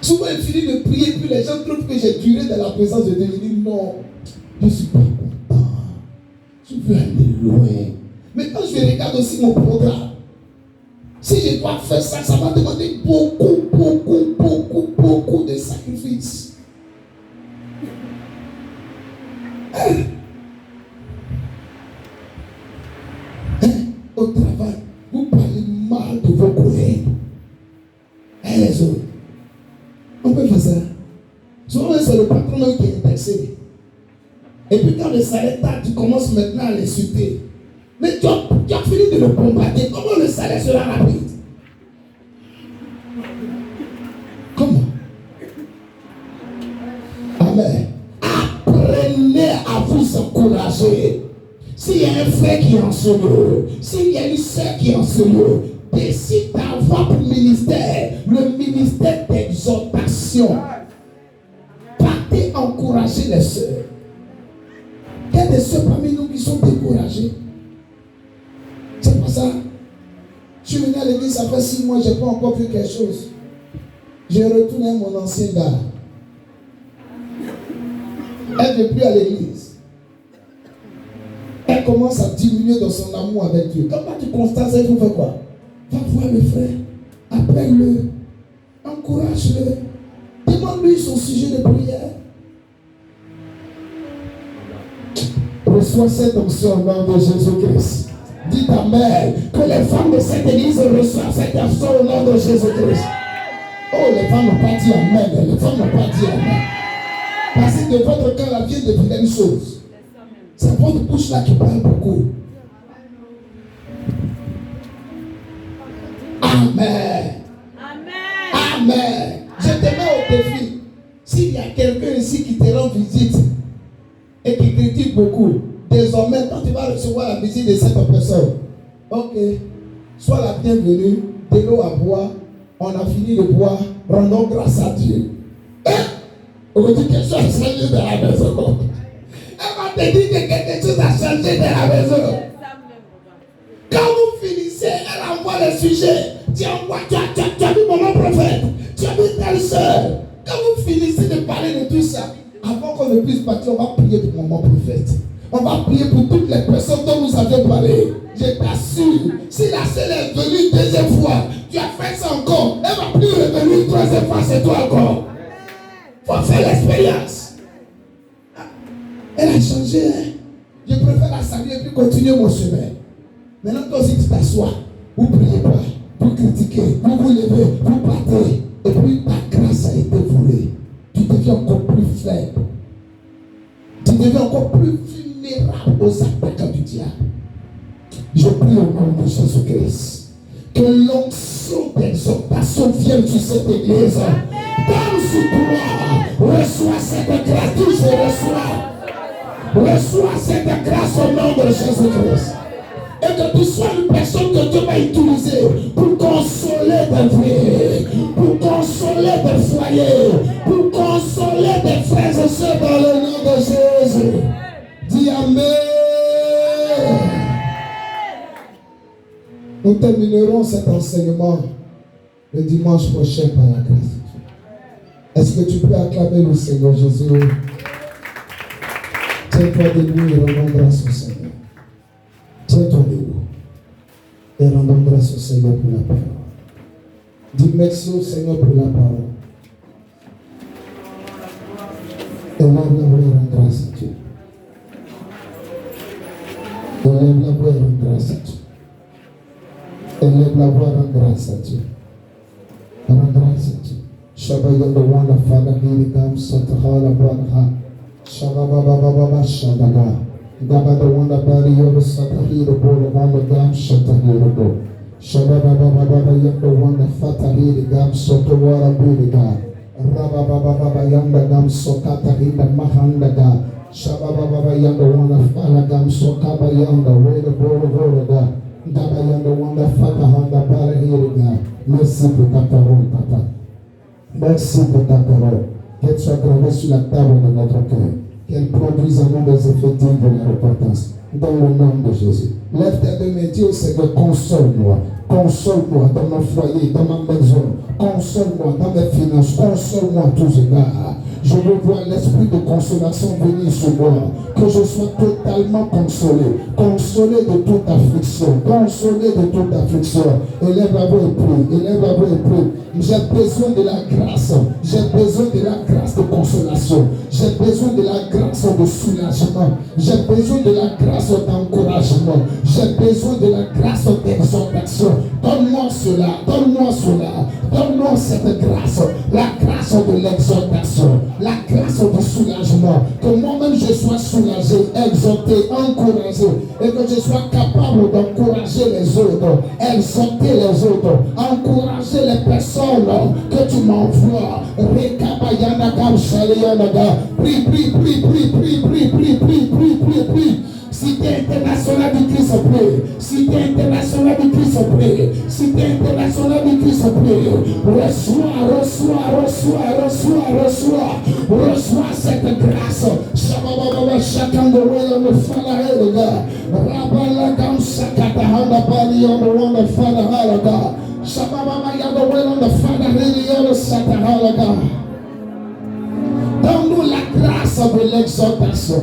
Souvent, il finit de prier, puis les gens trouvent que j'ai duré dans la présence de Dieu. Je dis non, je ne suis pas content. Je veux aller loin. Mais quand je regarde aussi mon programme, si je dois faire ça, ça va demander beaucoup de sacrifices. Au travail, vous parlez mal de vos collègues. Les autres. On peut faire ça. Souvent, c'est le patron qui est intéressé. Et puis quand le salaire tarde, tu commences maintenant à l'insulter. Mais tu as fini de le bombarder. Comment le salaire sera rapide? Comment? Amen. Apprenez à vous encourager. S'il y a un frère qui est en solo, s'il y a une soeur qui est en solo, décide d'avoir pour ministère le ministère d'exhortation. Partez encourager les soeurs. Il y a des soeurs parmi nous qui sont découragées. C'est pour ça. Je suis venu à l'église, ça fait 6 mois, je n'ai pas encore fait quelque chose. J'ai retourné à mon ancien gars. Elle ne vient plus à l'église. Elle commence à diminuer dans son amour avec Dieu. Quand tu constates ça, il faut faire quoi? Va voir le frère. Appelle-le. Encourage-le. Demande-lui son sujet de prière. Reçois cette onction au nom de Jésus-Christ. Dites Amen. Que les femmes de cette église reçoivent cette onction au nom de Jésus-Christ. Oh, les femmes n'ont pas dit Amen. Les femmes n'ont pas dit Amen. Parce que de votre cœur, la vie de une chose. C'est votre bouche là qui parle beaucoup. Amen. Amen. Je te mets au défi. S'il y a quelqu'un ici qui te rend visite et qui critique beaucoup, désormais, quand tu vas recevoir la visite de cette personne, ok, sois la bienvenue, de l'eau à boire, on a fini de boire, rendons grâce à Dieu. On me dit quelque chose a changé de la maison. Elle va te dire que quelque chose a changé de la maison. Quand vous finissez, elle envoie le sujet. Tu as vu mon prophète, tu as vu telle soeur. Quand vous finissez de parler de tout ça, avant qu'on ne puisse partir, on va prier pour mon prophète. On va prier pour toutes les personnes dont vous avez parlé. Je t'assure, si la seule est venue deuxième fois, tu as fait ça encore, elle va plus revenir troisième fois, c'est toi encore. Faut faire l'expérience. Elle a changé. Hein? Je préfère la saluer et puis continuer mon chemin. Maintenant, toi aussi, tu t'assois. Vous ne priez pas, vous critiquez, vous vous levez, vous partez. Et puis ta grâce a été volée. Tu deviens encore plus faible. Tu deviens encore plus vulnérable aux attaques du diable. Je prie au nom de Jésus-Christ que l'onction d'exhortation vienne sur cette église. Comme sur toi, reçois cette grâce. Dis je reçois. Reçois cette grâce au nom de Jésus-Christ. Et que tu sois une personne que Dieu va utiliser pour consoler des vies, pour consoler des foyers, pour consoler des frères et sœurs dans le nom de Jésus. Dis Amen. Nous terminerons cet enseignement le dimanche prochain par la grâce de Dieu. Est-ce que tu peux acclamer le Seigneur Jésus? Tiens-toi debout et rendons grâce au Seigneur. Tiens-toi debout et rendons grâce au Seigneur pour la parole. Dis merci au Seigneur pour la parole. Et lève la voix et rends grâce à Dieu. Et lève la voix et rends grâce à Dieu. Et lève la voix et rends grâce à Dieu. Rends grâce à Dieu. Shabbat the one of Father, he comes to the hall of one. Shabbat Shabbat. Daba the one that body of the Satahi, the board of one of them, Shatahi, the board. Shababa, the one that Fatahi, the gam, Sotawara, the God. Rababa, Yanda gam, Sokatahi, the Mahandaga. Shababa, Yanda one of Falagam, Sokaba, Yanda, way the board of Oraga. Daba, Yanda one that Fatahanda, Balahiriga. Merci pour ta parole, papa. Merci pour ta parole. Qu'elle soit gravée sur la table de notre cœur. Qu'elle produise en nous des effets dignes de la repentance. Dans le nom de Jésus. Lève tes deux mains, dis au Seigneur, console-moi. Console-moi dans mon foyer, dans ma maison. Console-moi dans mes finances. Console-moi tous égards. Je veux voir l'esprit de consolation venir sur moi. Que je sois totalement consolé. Consolé de toute affliction. Consolé de toute affliction. Élève la voix et prie. Élève la voix et prie. J'ai besoin de la grâce. J'ai besoin de la grâce de consolation. J'ai besoin de la grâce de soulagement. J'ai besoin de la grâce d'encouragement. J'ai besoin de la grâce d'exhortation. Donne-moi cela. Donne-moi cela. Donne-moi cette grâce. La grâce de l'exhortation. La grâce du soulagement. Que moi-même je sois soulagé, exhorté, encouragé. Et que je sois capable d'encourager les autres. Exhorter les autres. Encourager les personnes que tu m'envoies. Prie, prie, prie, prie, prie, prie, prie, prie, prie, prie, prie. Cité internationale du Christ prie. Cité internationale du Christ prie. Cité internationale du Christ prie. Reçois, reçois, reçois, reçois, reçois. Reçois cette grâce. Chacun de vous me fala le gars. Rabala gam sakata handa bali on the one the father halaga. Shababa ya the way on the father really on the sata halaga. Donne-nous la grâce de l'exhortation.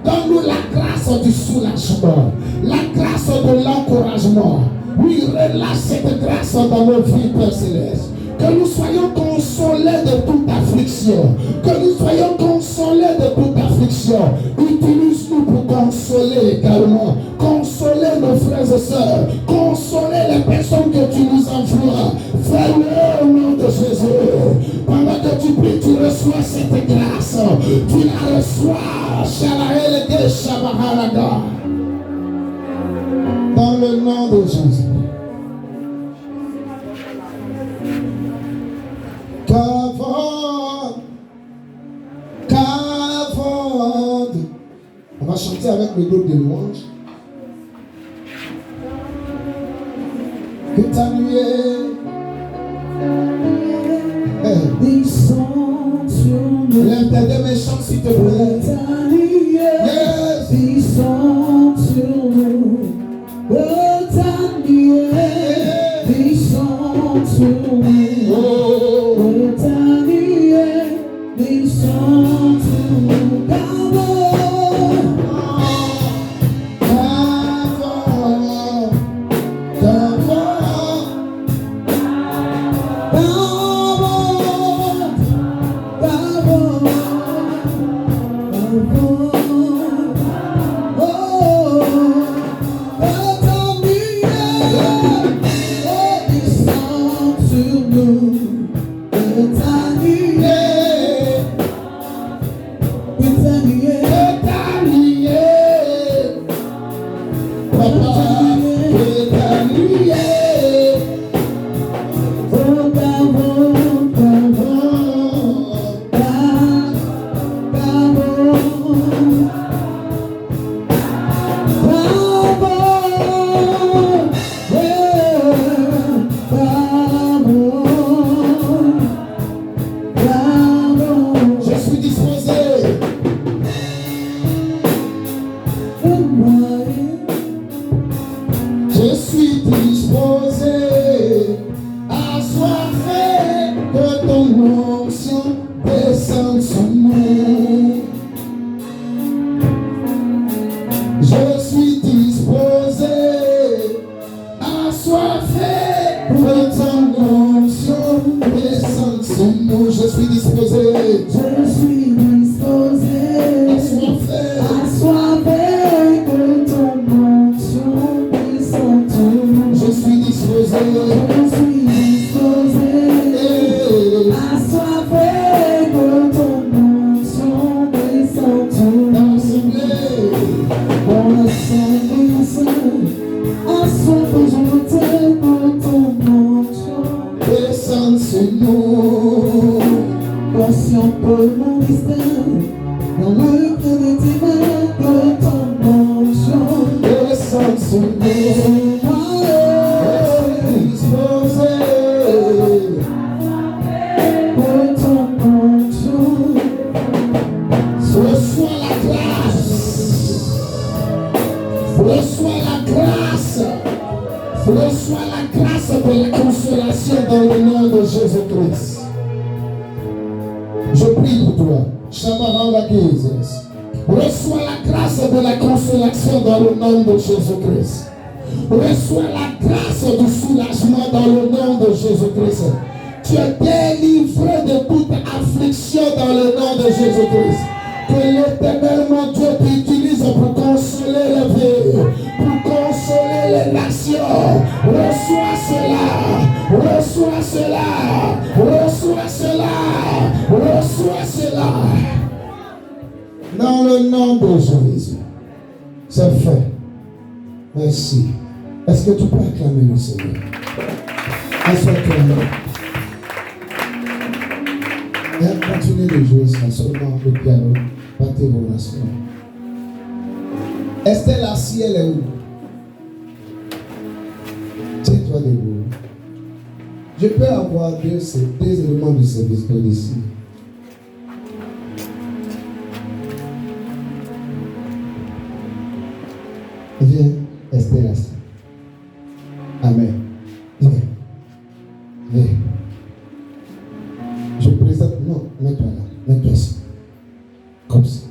Donne-nous la grâce du soulagement, la grâce de l'encouragement. Oui, relâche cette grâce dans nos vies personnelles. Que nous soyons consolés de toute affliction. Que nous soyons consolés de toute affliction. Utilise-nous pour consoler également. Consoler nos frères et sœurs. Consoler les personnes que tu nous envoies. Fais-le au nom de Jésus. Pendant que tu pries, tu reçois cette grâce. Tu la reçois. Dans le nom de Jésus. chanter avec le groupe de louanges. Que ta nuée descends sur nous. Lève tes deux mains, chante s'il te plaît. Ta lumière Yes. descend sur nous. Ta lumière descend sur nous. Ta lumière descend sur nous. Reçois la grâce de la consolation dans le nom de Jésus-Christ. Reçois la grâce du soulagement dans le nom de Jésus-Christ. Tu es délivré de toute affliction dans le nom de Jésus-Christ. Que l'Éternel, mon Dieu, t'utilise pour consoler les vies, pour consoler les nations. Reçois cela, reçois cela, reçois cela, reçois cela. Dans le nom de Jésus, c'est fait. Merci. Est-ce que tu peux acclamer le Seigneur? Assois-toi. Et continue de jouer ça seulement le piano, pas tes relations. Estelle assis, elle est où? Tiens-toi debout. Je peux avoir deux éléments du service ici. Viens, Estelle assis. Amen. Viens. Viens. Je présente. Non, mets-toi là. Mets-toi ici. Comme ça.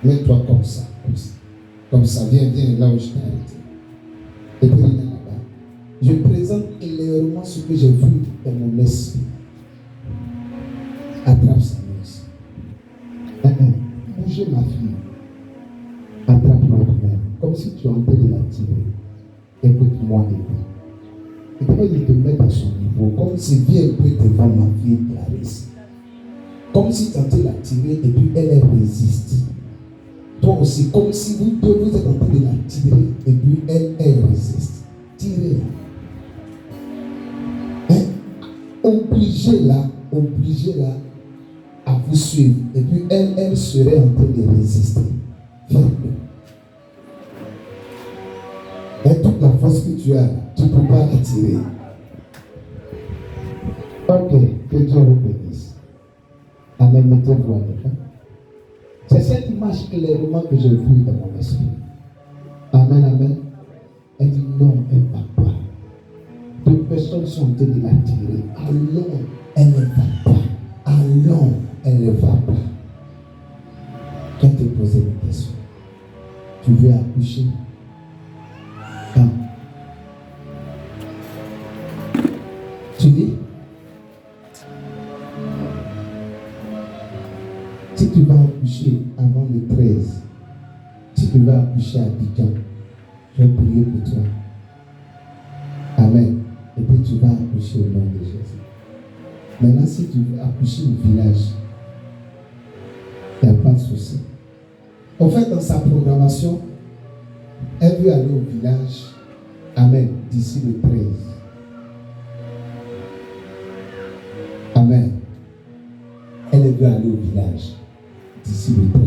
Mets-toi comme ça. Comme ça. Comme ça. Viens là où je t'ai arrêté. Et puis viens là-bas. Je présente clairement ce que j'ai vu dans mon esprit. Attrape sa main ici. Bougez ma fille. Attrape l'autre main. Comme si tu es en train de la tirer. Écoute-moi, écoute. Et quand il te met à son niveau, comme si vient un peu devant ma fille Clarisse. Comme si tu es en train de la tirer et puis elle résiste. Toi aussi, comme si vous deux vous êtes en train de la tirer et puis elle résiste. Tirez-la. Hein? Obligez-la à vous suivre. Et puis elle serait en train de résister. Fais-le. Et toute la force que tu as, tu ne peux pas l'attirer. Ok, que Dieu vous bénisse. Amen, mettez-vous en état. C'est cette image clairement que j'ai vue dans mon esprit. Amen, amen. Elle dit non, elle ne va pas. Deux personnes sont en train de l'attirer. Allons, elle ne va pas. Allons, elle ne va pas. Je vais te poser une question. Tu veux accoucher? Quand? Tu dis? Si tu vas accoucher avant le 13, si tu vas accoucher à Abidjan, je vais prier pour toi. Amen. Et puis tu vas accoucher au nom de Jésus. Maintenant, si tu veux accoucher au village, il n'y a pas de souci. En fait, dans sa programmation, elle veut aller au village, amen, d'ici le 13. Amen. Elle veut aller au village d'ici le 13.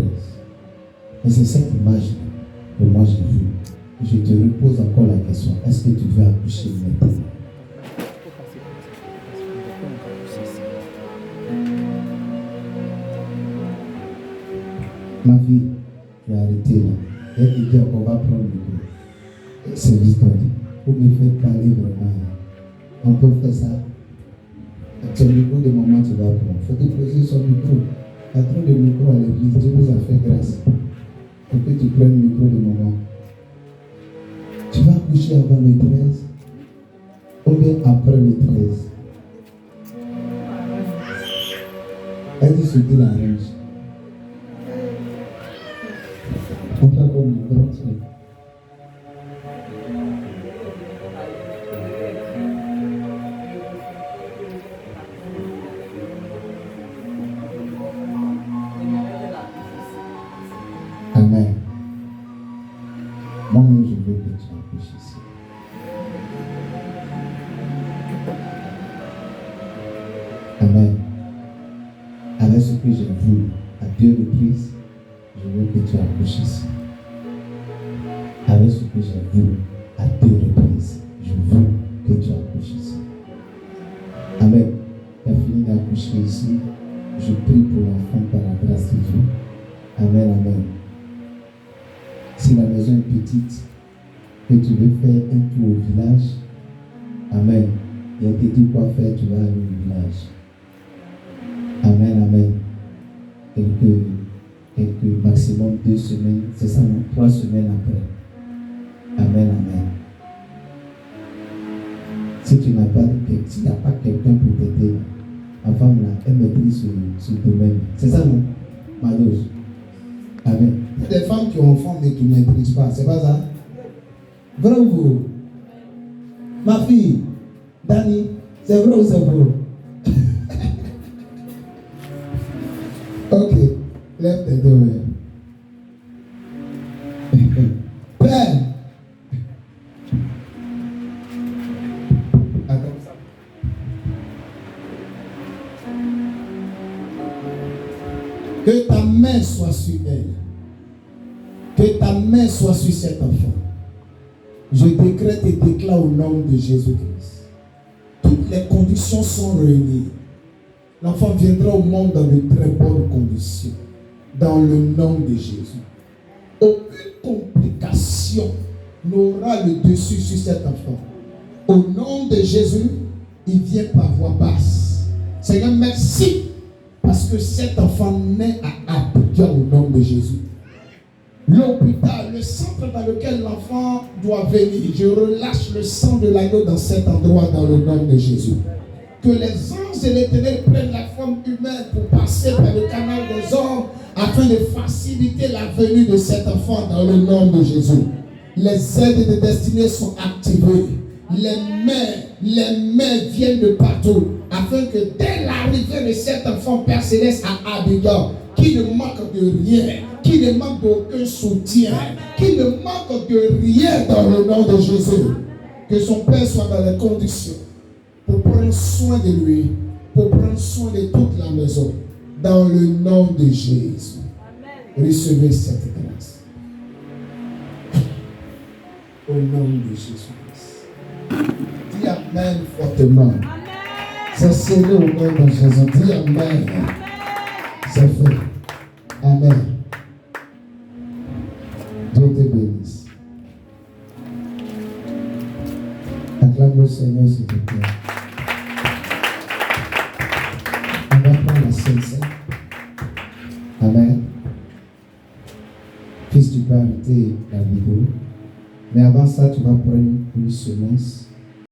Et c'est cette image que moi j'ai vue. Je te repose encore la question. Est-ce que tu veux accoucher maintenant? Ma fille, tu as arrêté là. Elle dit qu'on va prendre le service d'ordre. Vous me faites parler vraiment. On peut faire ça. Ton micro de maman, tu vas prendre. Il faut déposer son micro. Il y a trop de micro à l'église. Dieu vous a fait grâce. Pour que tu prennes le micro de maman. Tu vas coucher avant le 13 ou bien après le 13. Elle dit ce qu'il arrange. On peut avoir une grande soeur. Amen. Moi-même, je veux que tu accouches ici. Amen. Avec ce que j'ai vu à 2 reprises, je veux que tu accouches ici. Avec ce que j'ai vu à 2 reprises, je veux que tu accouches ici. Amen. Tu as fini d'accoucher ici. Je prie pour l'enfant par la grâce de Dieu. Amen, amen. Si la maison est petite, que tu veux faire un tour au village, amen. Il y a dit quoi faire, tu vas aller au village. Amen, amen. Quelques maximum 2 semaines, c'est ça, non? 3 semaines après. Amen, amen. Si tu n'as pas, s'il n'y a pas quelqu'un pour t'aider, ma femme là, elle maîtrise ce domaine. C'est ça, non? Ma dose. Amen. Il y a des femmes qui ont enfants mais qui ne maîtrisent pas, c'est pas ça? Vrai ou faux? Ma fille, Dani, c'est vrai ou c'est faux? Ok, lève tes deux mains. Père, attends ça. Que ta main soit sur elle. Que ta main soit sur cet enfant. Je décrète et déclare au nom de Jésus-Christ. Toutes les conditions sont réunies. L'enfant viendra au monde dans de très bonnes conditions. Dans le nom de Jésus. Aucune complication n'aura le dessus sur cet enfant. Au nom de Jésus, il vient par voie basse. Seigneur, merci. Parce que cet enfant naît à Abidjan au nom de Jésus. L'hôpital, le centre dans lequel l'enfant doit venir, je relâche le sang de l'agneau dans cet endroit dans le nom de Jésus. Que les anges et les ténèbres prennent la forme humaine pour passer par le canal des hommes afin de faciliter la venue de cet enfant dans le nom de Jésus. Les aides de destinée sont activées. Les mains viennent de partout afin que dès l'arrivée de cet enfant Père Céleste à Abidjan, qui ne manque de rien, qui ne manque d'aucun soutien, qui ne manque de rien dans le nom de Jésus, que son Père soit dans les conditions pour prendre soin de lui, pour prendre soin de toute la maison, dans le nom de Jésus. Recevez cette grâce. Au nom de Jésus-Christ. Dis Amen fortement. C'est scellé au nom de Jésus. Dis Amen. C'est fait. Amen. Dieu te bénisse. Acclame le Seigneur s'il te plaît. On va prendre la Sainte. Amen. Fils, tu peux arrêter la vidéo. Mais avant ça, tu vas prendre une semence.